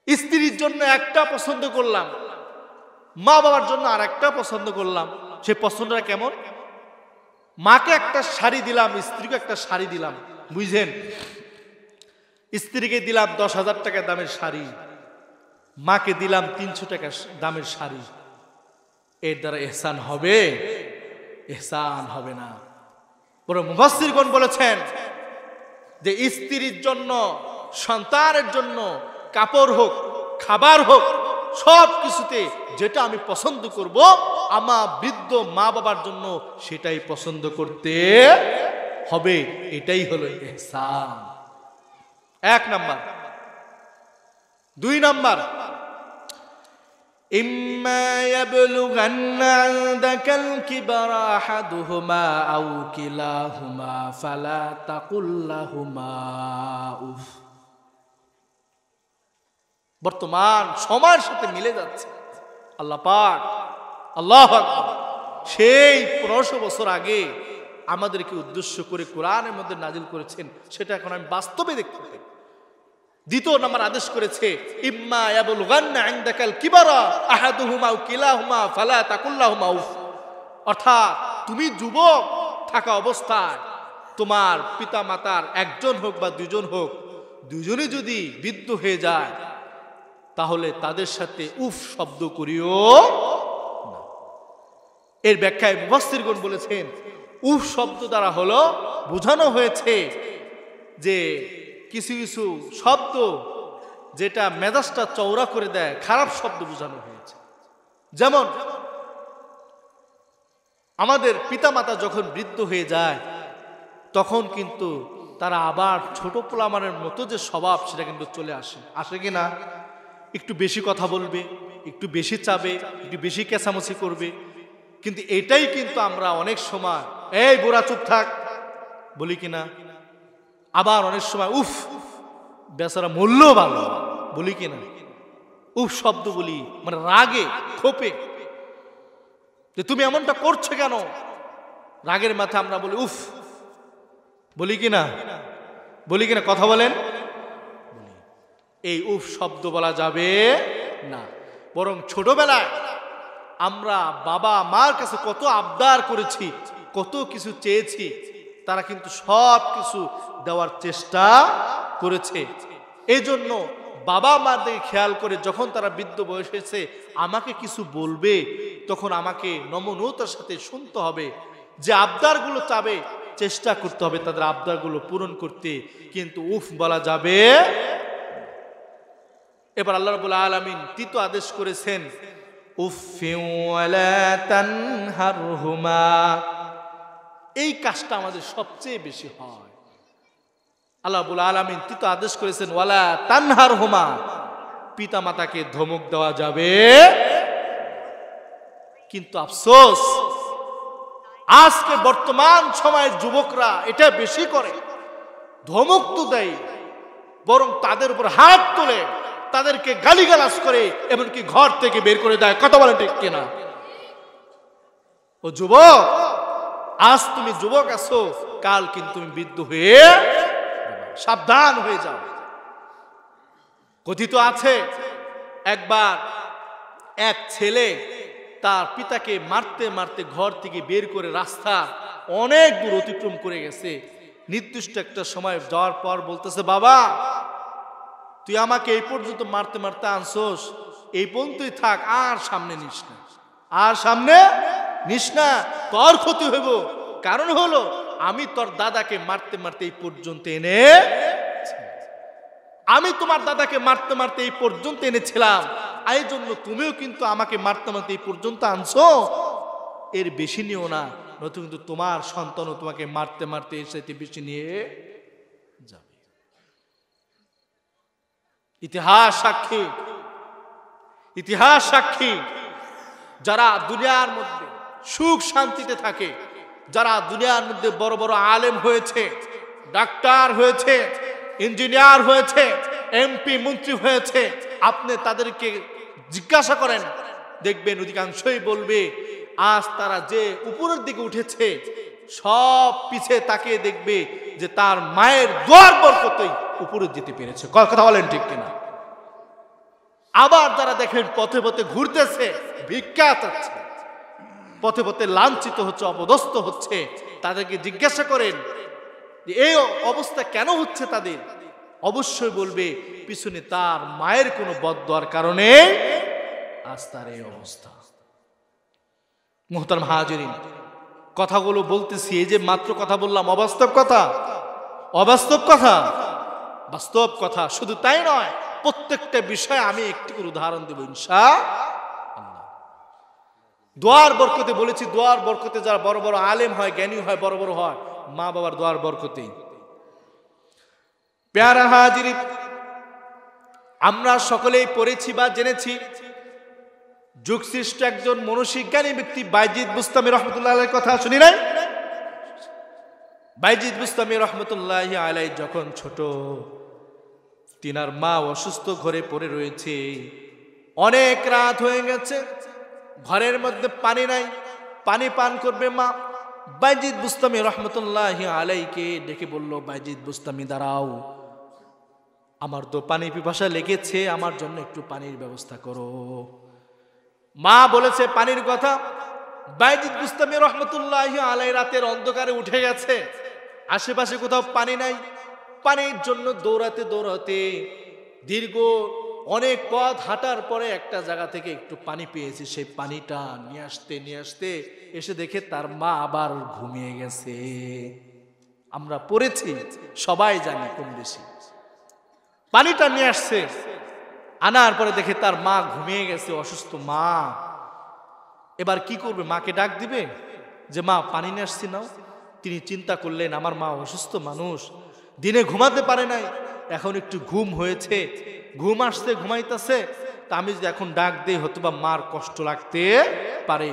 স্ত্রীর জন্য একটা পছন্দ করলাম, মা বাবার জন্য আর একটা পছন্দ করলাম। সে পছন্দটা কেমন? মাকে একটা শাড়ি দিলাম, স্ত্রীকে একটা শাড়ি দিলাম, বুঝলেন? স্ত্রীকে দিলাম 10,000 টাকা দামের শাড়ি, মাকে দিলাম 300 টাকা দামের শাড়ি, এর দ্বারা ইহসান হবে? ইহসান হবে না। বরং মুফাসসিরগণ বলেছেন যে স্ত্রীর জন্য, সন্তানের জন্য কাপড় হোক, খাবার হোক, সব কিছুতে যেটা আমি পছন্দ করব, আমার বৃদ্ধ মা বাবার জন্য সেটাই পছন্দ করতে হবে। এটাই হলো ইহসান। 1 নাম্বার। 2 নাম্বার, ইম্মা ইয়াবলুগান্না ইনদাকাল কিবারা আহাদুহুমা আও কিলাহুমা ফালা তাকুল লাহুমা উফ। বর্তমান সময়ের সাথে মিলে যাচ্ছে। আল্লাহ পাক, আল্লাহু আকবার, সেই 1500 বছর আগে আমাদেরকে উদ্দেশ্য করে কোরআনের মধ্যে নাজিল করেছেন, সেটা এখন আমি বাস্তবে দেখতে পাই। 2 নাম্বার আদেশ করেছে, ইম্মা ইয়াবলুগান্না ইনদাকাল কিবারা আহাদুহুমা আও কিলাহুমা ফালা তাকুল লাহুমা উফ। অর্থাৎ তুমি যুবক থাকা অবস্থায় তোমার পিতা মাতার একজন হোক বা দুজন হোক, দুজনে যদি বৃদ্ধ হয়ে যায়, তাহলে তাদের সাথে উফ শব্দ করিও না। এর ব্যাখ্যায় মুফাসসিরগণ বলেছেন, উফ শব্দ দ্বারা হলো বোঝানো হয়েছে যে কিছু কিছু শব্দ যেটা মেজাজটা চওড়া করে দেয়, খারাপ শব্দ বোঝানো হয়েছে। যেমন আমাদের পিতামাতা যখন বৃদ্ধ হয়ে যায়, তখন কিন্তু তারা আবার ছোট পোলামানের মতো যে স্বভাব, সেটা কিন্তু চলে আসে। আসে কি না? একটু বেশি কথা বলবে, একটু বেশি চাবে, একটু বেশি কেঁচামেচি করবে। কিন্তু এটাই কিন্তু আমরা অনেক সময় এই বুড়া চুপ থাক বলি কিনা, আবার অনেক সময় উফ বেচারা মূল্য ভালো বলি কিনা, উফ শব্দ বলি, মানে রাগে ক্ষোভে যে তুমি এমনটা করছো কেন, রাগের মাথায় আমরা বলি উফ, বলি কিনা, বলি কিনা, কথা বলেন। এই উফ শব্দ বলা যাবে না। বরং ছোটবেলায় আমরা বাবা মার কাছে কত আবদার করেছি, কত কিছু চেয়েছি, তারা কিন্তু সব কিছু দেওয়ার চেষ্টা করেছে। এই জন্য বাবা মার দিকে খেয়াল করে যখন তারা বৃদ্ধ বয়স হয়েছে আমাকে কিছু বলবে, তখন আমাকে নম্রতার সাথে শুনতে হবে। যে আবদারগুলো চাবে চেষ্টা করতে হবে তাদের আবদারগুলো পূরণ করতে, কিন্তু উফ বলা যাবে। এবার আল্লাহ রাব্বুল আলামিন 3য় আদেশ করেছেন, উফফিন ওয়ালা তানহারহুমা। এই কাজটা আমাদের সবচেয়ে বেশি হয়। আল্লাহ রাব্বুল আলামিন 3য় আদেশ করেছেন, ওয়ালা তানহারহুমা, পিতা মাতাকে ধমক দেওয়া যাবে। কিন্তু আফসোস, আজকে বর্তমান সময়ের যুবকরা এটা বেশি করে। ধমক তো দেয়, বরং তাদের উপর হাত তোলে, তাদেরকে গালিগালাজ করে, এমনকি ঘর থেকে বের করে দেয়। কথা বলেন ঠিক কিনা? ও যুবক, আজ তুমি যুবক আছো, কাল কিন্তু তুমি বৃদ্ধ হয়ে সাবধান হয়ে যাও। কথিত আছে একবার এক ছেলে তার পিতাকে মারতে মারতে ঘর থেকে বের করে রাস্তা অনেক দূর অতিক্রম করে গেছে। নির্দিষ্ট একটা সময় যাওয়ার পর বলতেছে, বাবা তুই আমাকে এই পর্যন্ত মারতে মারতে আনছোস, এই পর্যন্তই থাক, আর সামনে নিস না, আর সামনে নিস না, তোর ক্ষতি হইব। কারণ হলো আমি তোর দাদাকে মারতে মারতে এই পর্যন্ত এনে, আমি তোমার দাদাকে মারতে মারতে এই পর্যন্ত এনেছিলাম, এই জন্য তুমিও কিন্তু আমাকে মারতে মারতে এই পর্যন্ত আনছো। এর বেশি নিও না, নয়তো কিন্তু তোমার সন্তানও তোমাকে মারতে মারতে এর সাথে বেশি নিয়ে যাবে। ইতিহাস সাক্ষী, ইতিহাস সাক্ষী, যারা দুনিয়ার মধ্যে সুখ শান্তিতে থাকে, যারা দুনিয়ার মধ্যে বড় বড় আলেম হয়েছে, ডাক্তার হয়েছে, ইঞ্জিনিয়ার হয়েছে, এমপি মন্ত্রী হয়েছে, আপনি তাদেরকে জিজ্ঞাসা করেন, দেখবেন অধিকাংশই বলবে আজ তারা যে উপরের দিকে উঠেছে, সব পিছে তাকিয়ে দেখবে যে তার মায়ের দোয়ার বরকতেই উপরে যেতে পেরেছে। কথা বলেন ঠিক কিনা? আবার যারা দেখেন পথে পথে ঘুরতেছে, ভিক্ষা চাচ্ছে, পথে পথে লাঞ্ছিত হচ্ছে, অপদস্থ হচ্ছে, তাদেরকে জিজ্ঞাসা করেন যে এই অবস্থা কেন হচ্ছে তাদের। অবশ্যই বলবে পিছনে তার মায়ের কোনো বদদোয়ার কারণে আজ তার এই অবস্থা। মুহতারাম হাজিরিন, কথাগুলো বলতেছি, এই যে মাত্র কথা বললাম, অবাস্তব কথা, অবাস্তব কথা, বাস্তব কথা। শুধু তাই নয়, প্রত্যেকটা বিষয়ে আমি একটি করে উদাহরণ দেব ইনশাআল্লাহ। দোয়ার বরকতে বলেছি, দোয়ার বরকতে যারা বড় বড় আলেম হয়, জ্ঞানী হয়, বড় বড় হয়, মা বাবার দোয়ার বরকতেই। প্যারা হাজিরিন, আমরা সকলেই পড়েছি বা জেনেছি, যুগশ্রেষ্ঠ একজন মনস্বিজ্ঞানী ব্যক্তি বাইজিদ বুস্তামি রহমতুল্লাহ আলাইহির কথা শুনি নাই? বাইজিদ বুস্তামি রহমতুল্লাহ আলাই যখন ছোট, তিনার মা অসুস্থ, ঘরে পড়ে রয়েছে, অনেক রাত হয়ে গেছে, ঘরের মধ্যে পানি নাই, পানি পান করবে মা। বাইজিদ বুস্তামি রহমতুল্লাহ আলাইকে ডেকে বলল, বাইজিদ বুস্তামি দাঁড়াও, আমার তো পানি পিপাসা লেগেছে, আমার জন্য একটু পানির ব্যবস্থা করো। মা বলেছে পানির কথা। বাইজিদ বুস্তামি রহমতুল্লাহ আলাই রাতের অন্ধকারে উঠে গেছে, আশেপাশে কোথাও পানি নাই। পানির জন্য দৌড়াতে দৌড়াতে দীর্ঘ অনেক পথ হাঁটার পরে একটা জায়গা থেকে একটু পানি পেয়েছে। সেই পানিটা নিয়ে আসতে এসে দেখে তার মা আবার ঘুমিয়ে গেছে। আমরা পড়েছি, সবাই জানি কম বেশি। পানিটা নিয়ে আসছে, আনার পরে দেখে তার মা ঘুমিয়ে গেছে, অসুস্থ মা। এবার কি করবে? মাকে ডাক দিবে যে মা পানি নিয়ে আসছি নাও? তিনি চিন্তা করলেন, আমার মা অসুস্থ মানুষ, দিনে ঘুমাতে পারে নাই, এখন একটু ঘুম হয়েছে, ঘুম আসছে, ঘুমাইতেছে, তা আমি যদি এখন ডাক দেই হয়তো বা মার কষ্ট লাগতে পারে।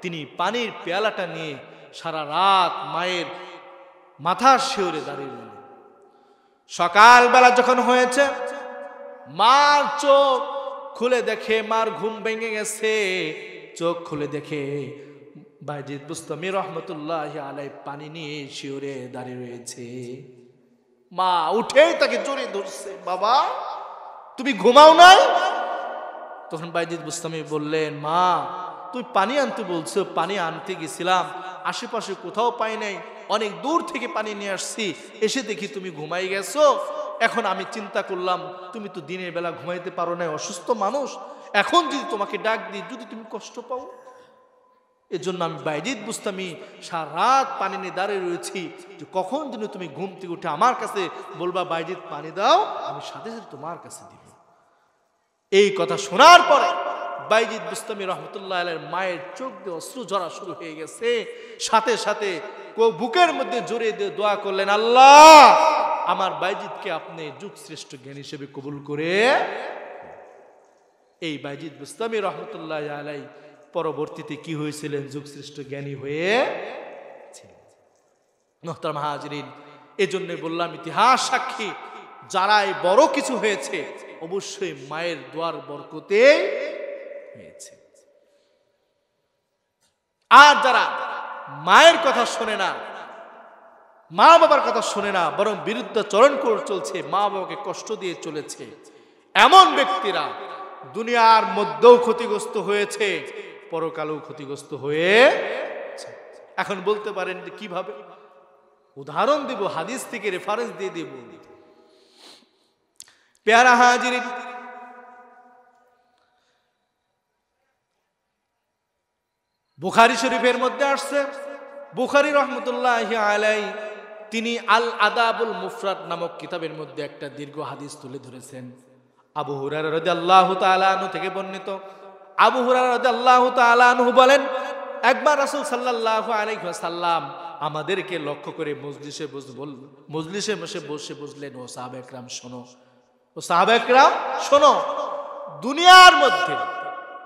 তিনি পানির পেয়ালাটা নিয়ে সারা রাত মায়ের মাথার শিওরে দাঁড়িয়ে রইলেন। সকালবেলা যখন হয়েছে, মার চোখ খুলে দেখে মার ঘুম ভেঙে গেছে। চোখ খুলে দেখে বাইজিদ বুস্তামি রহমতুল্লাহ আলাই পানি নিয়ে শিওরে দাঁড়িয়ে রয়েছে। মা উঠেই তাকে জড়িয়ে ধরছে, বাবা তুমি ঘুমাও নাই? তখন বাইজিদ বুস্তামি বললেন, মা তুই পানি আনতে বলছো, পানি আনতে গেছিলাম, আশেপাশে কোথাও পাই নাই, অনেক দূর থেকে পানি নিয়ে আসছি, এসে দেখি তুমি ঘুমাই গেছো। এখন আমি চিন্তা করলাম তুমি তো দিনের বেলা ঘুমাইতে পারো না, অসুস্থ মানুষ, এখন যদি তোমাকে ডাক দিই, যদি তুমি কষ্ট পাও, এজন্য আমি বাইজিদ বুস্তামি সারা রাত পানি নিয়ে দাঁড়িয়ে রয়েছি, যে কখন যেন তুমি ঘুম থেকে উঠে আমার কাছে বলবা বাইজিদ পানি দাও, আমি সাথে সাথে তোমার কাছে দিব। এই কথা শোনার পরে বাইজিদ বুস্তামি রহমতুল্লাহ আলাইহির মায়ের চোখ দিয়ে অশ্রু ঝরা শুরু হয়ে গেছে। সাথে সাথে বুকের মধ্যে জড়িয়ে দিয়ে দোয়া করলেন, আল্লাহ আমার বাইজিদকে আপনি যুগ শ্রেষ্ঠ জ্ঞানী হিসেবে কবুল করে। এই বাইজিদ বুস্তামি রহমতুল্লাহ আলাইহি পরবর্তীতে কি হয়েছিলেন? যুগ শ্রেষ্ঠ জ্ঞানী হয়ে। মুহতারাম হাজিরিন, এজন্য বললাম ইতিহাস সাক্ষী, যারাই বড় কিছু হয়েছে অবশ্যই মায়ের দোয়ার বরকতে হয়েছে। আর যারা মায়ের কথা শোনে না, মা বাবার কথা শোনে না, বরং বিরুদ্ধাচরণ করে চলছে, মা বাবাকে কষ্ট দিয়ে চলেছে, এমন ব্যক্তিরা দুনিয়ার মধ্যেও ক্ষতিগ্রস্ত হয়েছে, পরকালেও ক্ষতিগ্রস্ত হয়ে। এখন বলতে পারেন যে কিভাবে? উদাহরণ দেব, হাদিস থেকে রেফারেন্স দিয়ে দেব। প্যারা হাজিরিন, বুখারী শরীফের মধ্যে আসছে, বুখারী রহমতুল্লাহি আলাইহি তিনি আল আদাবুল মুফরাদ নামক কিতাবের মধ্যে একটা দীর্ঘ হাদিস তুলে ধরেছেন। আবু হুরায়রা রাদিয়াল্লাহু তাআলা আনহু থেকে বর্ণিত। আবু হুরায়রা রাদিয়াল্লাহু তাআলা আনহু বলেন, একবার রাসূল সাল্লাল্লাহু আলাইহি ওয়াসাল্লাম আমাদেরকে লক্ষ্য করে মজলিসে বসে বসলেন, ও সাহাবা একরাম শোনো, ও সাহাবা একরাম শোনো, দুনিয়ার মধ্যে,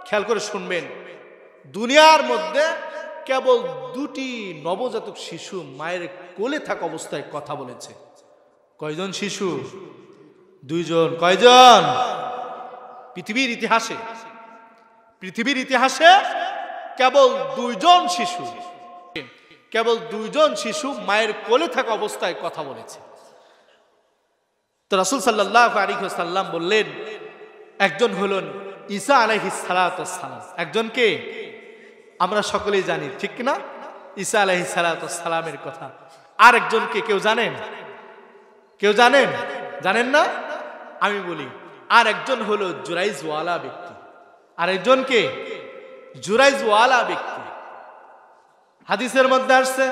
খেয়াল করে শুনবেন, দুনিয়ার মধ্যে কেবল দুটি নবজাতক শিশু মায়ের কোলে থাকা অবস্থায় কথা বলেছে। কয়জন শিশু? দুইজন। কয়জন? পৃথিবীর ইতিহাসে কেবল দুইজন শিশু, কেবল দুইজন শিশু মায়ের কোলে থাকা অবস্থায় কথা বলেছে। তো রাসূল সাল্লাল্লাহু আলাইহি ওয়াসাল্লাম বললেন, একজন হলেন ঈসা আলাইহিস সালাতু ওয়াস সালাম। একজনকে আমরা সকলেই জানি, ঠিক না? ঈসা আলাইহিস সালাতু ওয়াস সালামের কথা। আর একজনকে কেউ জানেন? কেউ জানেন? জানেন না? আমি বলি, আর একজন হলো জুরাইজওয়ালা ব্যক্তি। আর একজনকে জুরাইজওয়ালা ব্যক্তি। হাদিসের মধ্যে আসছে,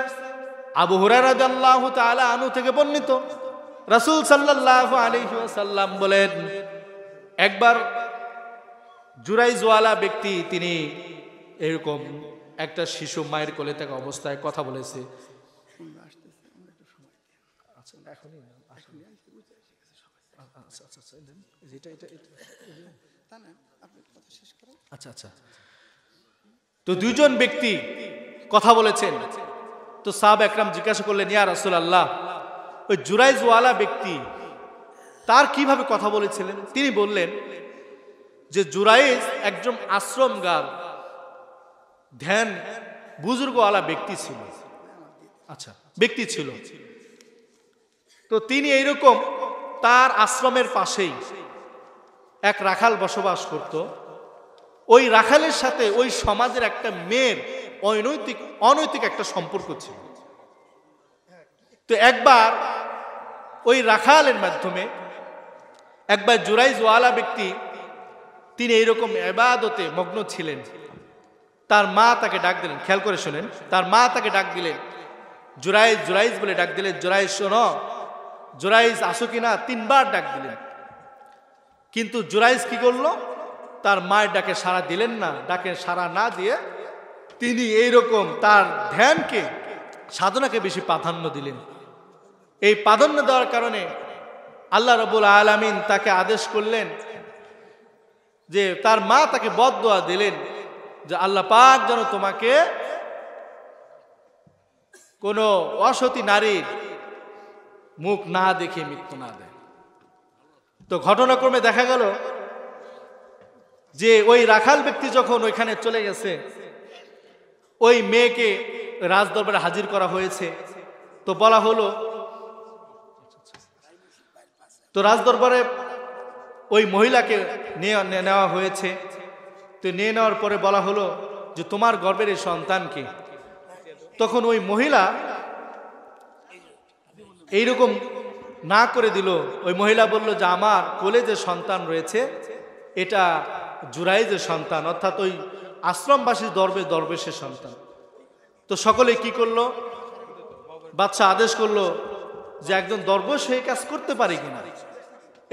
আবু হুরায়রা রাদিয়াল্লাহু তাআলা আনহু থেকে বর্ণিত, রাসূল সাল্লাল্লাহু আলাইহি ওয়াসাল্লাম বলেন, একবার জুরাইজওয়ালা ব্যক্তি তিনি এরকম একটা শিশু মায়ের কোলে থাকা অবস্থায় কথা বলেছে। আচ্ছা আচ্ছা, তো দুইজন ব্যক্তি কথা বলেছেন। তো সাহাবা একরাম জিজ্ঞাসা করলেন, ইয়া রাসূলুল্লাহ, ওই জুরাইজওয়ালা ব্যক্তি তার কিভাবে কথা বলেছিলেন? তিনি বললেন যে জুরাইজ একজন আশ্রমগার ধ্যান বুজুর্গওয়ালা ব্যক্তি ছিল। আচ্ছা, ব্যক্তি ছিল। তো তিনি এইরকম তার আশ্রমের পাশেই এক রাখাল বসবাস করত। ওই রাখালের সাথে ওই সমাজের একটা মেয়ের অনৈতিক একটা সম্পর্ক ছিল। তো একবার ওই রাখালের মাধ্যমে একবার জুরাইজওয়ালা ব্যক্তি তিনি এইরকম ইবাদতে মগ্ন ছিলেন। তার মা তাকে ডাক দিলেন, খেয়াল করে শুনেন, তার মা তাকে ডাক দিলেন, জুরাইজ জুরাইজ বলে ডাক দিলেন, জুরাইজ শোনো, জুরাইজ আসো কিনা, 3 বার ডাক দিলেন। কিন্তু জুরাইজ কি করলো? তার মায়ের ডাকে সাড়া দিলেন না। ডাকে সাড়া না দিয়ে তিনি এইরকম তার ধ্যানকে, সাধনাকে বেশি প্রাধান্য দিলেন। এই প্রাধান্য দেওয়ার কারণে আল্লাহ রাব্বুল আলামিন তাকে আদেশ করলেন যে তার মা তাকে বদদোয়া দিলেন যে আল্লাহ পাক যেন তোমাকে কোন অসতী নারীর মুখ না দেখে মৃত্যু না দেয়। তো ঘটনাক্রমে দেখা গেল যে ওই রাখাল ব্যক্তি যখন ওইখানে চলে গেছে, ওই মেয়েকে রাজদরবারে হাজির করা হয়েছে। তো বলা হলো, তো রাজদরবারে ওই মহিলাকে নেওয়া হয়েছে। তো নিয়ে নেওয়ার পরে বলা হলো যে তোমার গর্ভের এই সন্তানকে। তখন ওই মহিলা এইরকম না করে দিল। ওই মহিলা বলল যে আমার কোলে যে সন্তান রয়েছে এটা জুরাইজের সন্তান, অর্থাৎ ওই আশ্রমবাসী দরবেশের সন্তান। তো সকলে কি করলো? বাদশা আদেশ করলো যে একজন দরবেশ এই কাজ করতে পারে কিনা।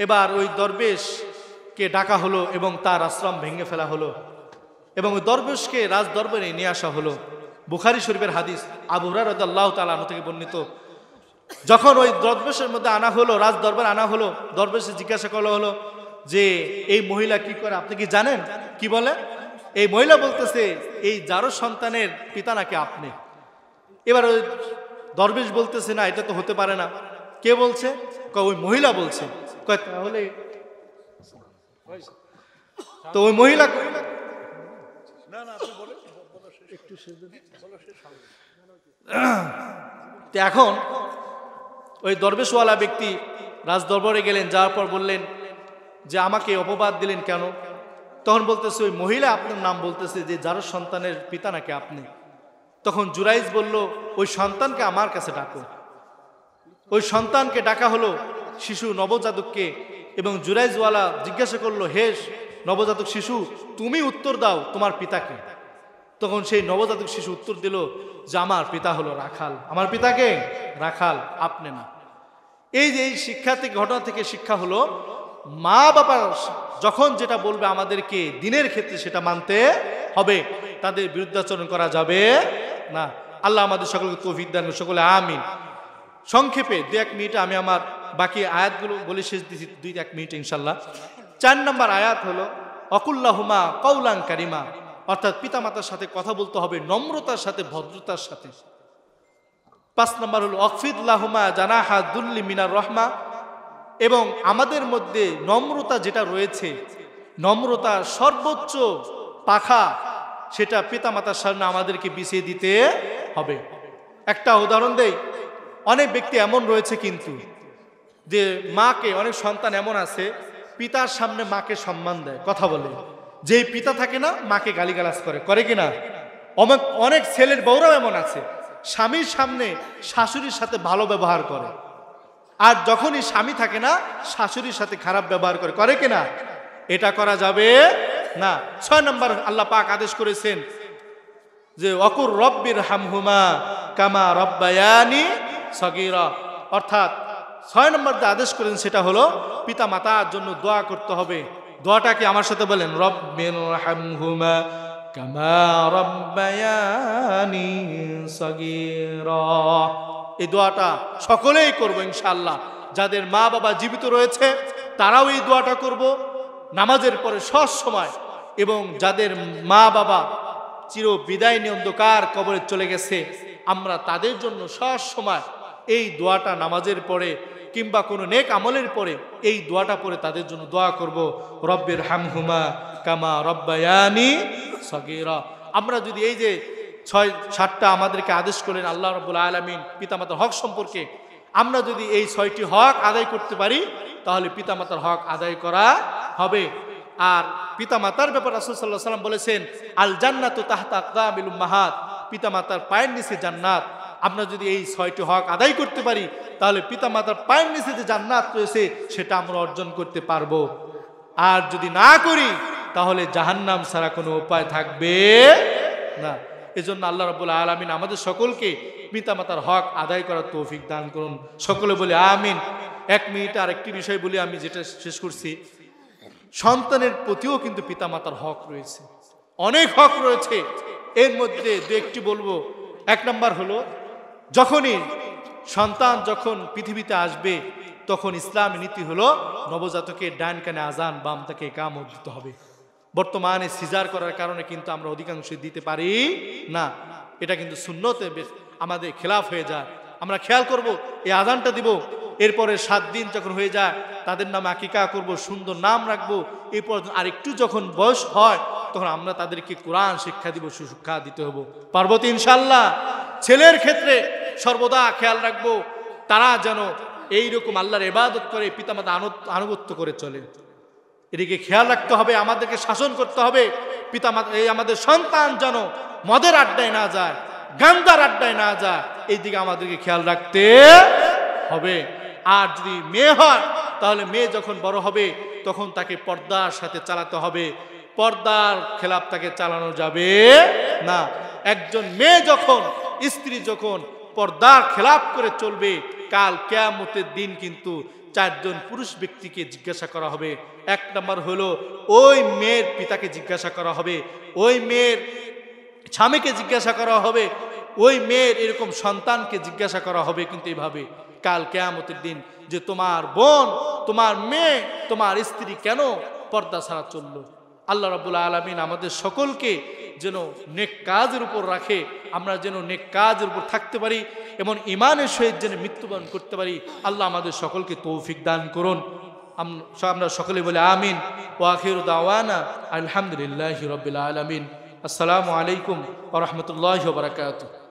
এবার ওই দরবেশকে ডাকা হলো এবং তার আশ্রম ভেঙে ফেলা হলো এবং ওই দরবেশকে রাজ দরবারে নিয়ে আসা হলো। বুখারী শরীফের হাদিস, আবু হুরায়রা রাদিয়াল্লাহু তাআলা আনহু থেকে বর্ণিত। যখন ওই দরবেশের মধ্যে আনা হলো, রাজ দরবারে আনা হলো, দরবেশে জিজ্ঞাসা করা হলো যে এই মহিলা কি করে, আপনি কি জানেন? কি বলে? এই মহিলা বলতেছে এই যারো সন্তানের পিতা নাকি আপনি। এবার ওই দরবেশ বলতেছে না, এটা তো হতে পারে না। কে বলছে? ওই মহিলা বলছে। তাহলে তো ওই মহিলা এখন ওই দরবেশওয়ালা ব্যক্তি রাজ দরবারে গেলেন, যাওয়ার পর বললেন যে আমাকে অপবাদ দিলেন কেন? তখন বলতেছে ওই মহিলা আপনার নাম বলতেছে যে যার সন্তানের পিতা নাকি আপনি। তখন জুরাইজ বলল ওই সন্তানকে আমার কাছে ডাকো। ওই সন্তানকে ডাকা হলো, শিশু নবজাতককে, এবং জুরাইজওয়ালা জিজ্ঞাসা করলো, হে নবজাতক শিশু, তুমি উত্তর দাও তোমার পিতাকে। তখন সেই নবজাতক শিশু উত্তর দিল যে আমার পিতা হলো রাখাল। আমার পিতাকে রাখাল, আপনি না। এই যে এই শিক্ষা থেকে, ঘটনা থেকে শিক্ষা হলো মা বাবা যখন যেটা বলবে আমাদেরকে দিনের ক্ষেত্রে সেটা মানতে হবে, তাদের বিরুদ্ধাচরণ করা যাবে না। আল্লাহ আমাদের সকলকে তৌফিক দান, সকলে আমিন। সংক্ষেপে 2-1 মিনিটে আমি আমার বাকি আয়াতগুলো বলে শেষ দিচ্ছি, 2-1 মিনিট ইনশাল্লাহ। 4 নম্বর আয়াত হলো অকুল্লাহুমা কওলান কারিমা, অর্থাৎ পিতামাতার সাথে কথা বলতে হবে নম্রতার সাথে, ভদ্রতার সাথে। 5 নম্বর হলো অকফিদ লাহুমা জানাহা দুল্লি মিনার রহমা, এবং আমাদের মধ্যে নম্রতা যেটা রয়েছে, নম্রতার সর্বোচ্চ পাখা সেটা পিতামাতার সামনে আমাদেরকে বিছিয়ে দিতে হবে। একটা উদাহরণ দেই, অনেক ব্যক্তি এমন রয়েছে কিন্তু যে মাকে, অনেক সন্তান এমন আছে পিতার সামনে মাকে সম্মান দেয়, কথা বলে। যেই পিতা থাকে না মাকে গালিগালাজ করে কিনা? অনেক ছেলের বউরাও এমন আছে স্বামীর সামনে শাশুড়ির সাথে ভালো ব্যবহার করে। আর যখনই স্বামী থাকে না, শাশুড়ির সাথে খারাপ ব্যবহার করে, করে কিনা? এটা করা যাবে না। 6 নম্বর আল্লাহ পাক আদেশ করেছেন যে ওয়াকুর রব্বির হামহুমা কামা রব্বায়ানি সগীরা, অর্থাৎ 6 নম্বর যে আদেশ করেছেন সেটা হলো পিতা মাতার জন্য দোয়া করতে হবে। দোয়াটা কি আমার সাথে বলেন? রব্বির হামহুমা কামা রব্বায়ানি সগীরা। এই দোয়াটা সকলেই করব ইনশাআল্লাহ। যাদের মা বাবা জীবিত রয়েছে তারাও এই দোয়াটা করব নামাজের পরে সব সময়, এবং যাদের মা বাবা চির বিদায় নিয়ে অন্ধকার কবরে চলে গেছে আমরা তাদের জন্য সব সময় এই দোয়াটা নামাজের পরে কিংবা কোনো নেক আমলের পরে এই দোয়াটা পরে তাদের জন্য দোয়া করব, রব্বির হামহুমা কামা রব্বায়ানি সগীরা। আমরা যদি এই যে 6-7টা আমাদেরকে আদেশ করেন আল্লাহ রাব্বুল আলামিন পিতামাতার হক সম্পর্কে, আমরা যদি এই 6টি হক আদায় করতে পারি তাহলে পিতামাতার হক আদায় করা হবে। আর পিতামাতার ব্যাপারে রাসূল সাল্লাল্লাহু আলাইহি ওয়াসাল্লাম বলেছেন আল জান্নাতু তাহতা আকদামিল উম্মাহাত, পিতামাতার পায়ের নিচে জান্নাত। আমরা যদি এই 6টি হক আদায় করতে পারি তাহলে পিতামাতার পায়ের নিচে যে জান্নাত রয়েছে সেটা আমরা অর্জন করতে পারবো। আর যদি না করি তাহলে জাহান্নাম ছাড়া কোনো উপায় থাকবে না। এজন্য আল্লাহ রাব্বুল আলামিন আমাদের সকলকে পিতামাতার হক আদায় করার তৌফিক দান করুন। সকলে বলে আমিন। 1 মিনিট আর একটি বিষয় বলি, আমি যেটা শেষ করছি। সন্তানের প্রতিও কিন্তু পিতামাতার হক রয়েছে, অনেক হক রয়েছে। এর মধ্যে 2-1টি বলবো। 1 নম্বর হলো যখনই সন্তান যখন পৃথিবীতে আসবে তখন ইসলামী নীতি হলো নবজাতকের ডান কানে আজান, বাম তাকে ইকামত দিতে হবে। বর্তমানে সিজার করার কারণে কিন্তু আমরা অধিকাংশ দিতে পারি না, এটা কিন্তু সুন্নতে আমাদের খেলাফ হয়ে যায়। আমরা খেয়াল করব এই আজানটা দিব, এরপরে 7 দিন যখন হয়ে যায় তাদের নামে আকিকা করব, সুন্দর নাম রাখবো। এরপর আরেকটু যখন বয়স হয় তখন আমরা তাদেরকে কোরআন শিক্ষা দিব, সুশিক্ষা দিতে হবো। পারবো তো ইনশাআল্লাহ? ছেলের ক্ষেত্রে সর্বদা খেয়াল রাখবো তারা যেন এইরকম আল্লাহর ইবাদত করে পিতামাতা আনুগত্য করে চলে। এদিকে খেয়াল রাখতে হবে, আমাদেরকে শাসন করতে হবে। পিতামাতা এই আমাদের সন্তান যেন মদের আড্ডায় না যায়, গান্দার আড্ডায় না যায়, এই দিকে আমাদেরকে খেয়াল রাখতে হবে। আর যদি মেয়ে হয় তাহলে মেয়ে যখন বড় হবে তখন তাকে পর্দার সাথে চালাতে হবে, পর্দার খেলাফ তাকে চালানো যাবে না। একজন মেয়ে যখন, স্ত্রী যখন পর্দার খেলাফ করে চলবে, কাল কিয়ামতের দিন কিন্তু 4 জন পুরুষ ব্যক্তিকে জিজ্ঞাসা করা হবে। 1 নম্বর হলো ওই মেয়ের পিতাকে জিজ্ঞাসা করা হবে, ওই মেয়ের স্বামীকে জিজ্ঞাসা করা হবে, ওই মেয়ের এরকম সন্তানকে জিজ্ঞাসা করা হবে। কিন্তু এইভাবে কাল কিয়ামতের দিন যে তোমার বোন, তোমার মেয়ে, তোমার স্ত্রী কেন পর্দা ছাড়া চললো। আল্লাহ রাব্বুল আলামিন আমাদের সকলকে যেন নেক কাজের উপর রাখে, আমরা যেন নেক কাজের উপর থাকতে পারি এবং ঈমানের সহিত যেন মৃত্যুবরণ করতে পারি। আল্লাহ আমাদের সকলকে তৌফিক দান করুন। আমরা সকলে বলে আমিন। ওয়া আখিরু দাওয়ানা আলহামদুলিল্লাহি রাব্বিল আলামিন। আসসালামু আলাইকুম ওয়া রাহমাতুল্লাহি ওয়া বারাকাতুহু।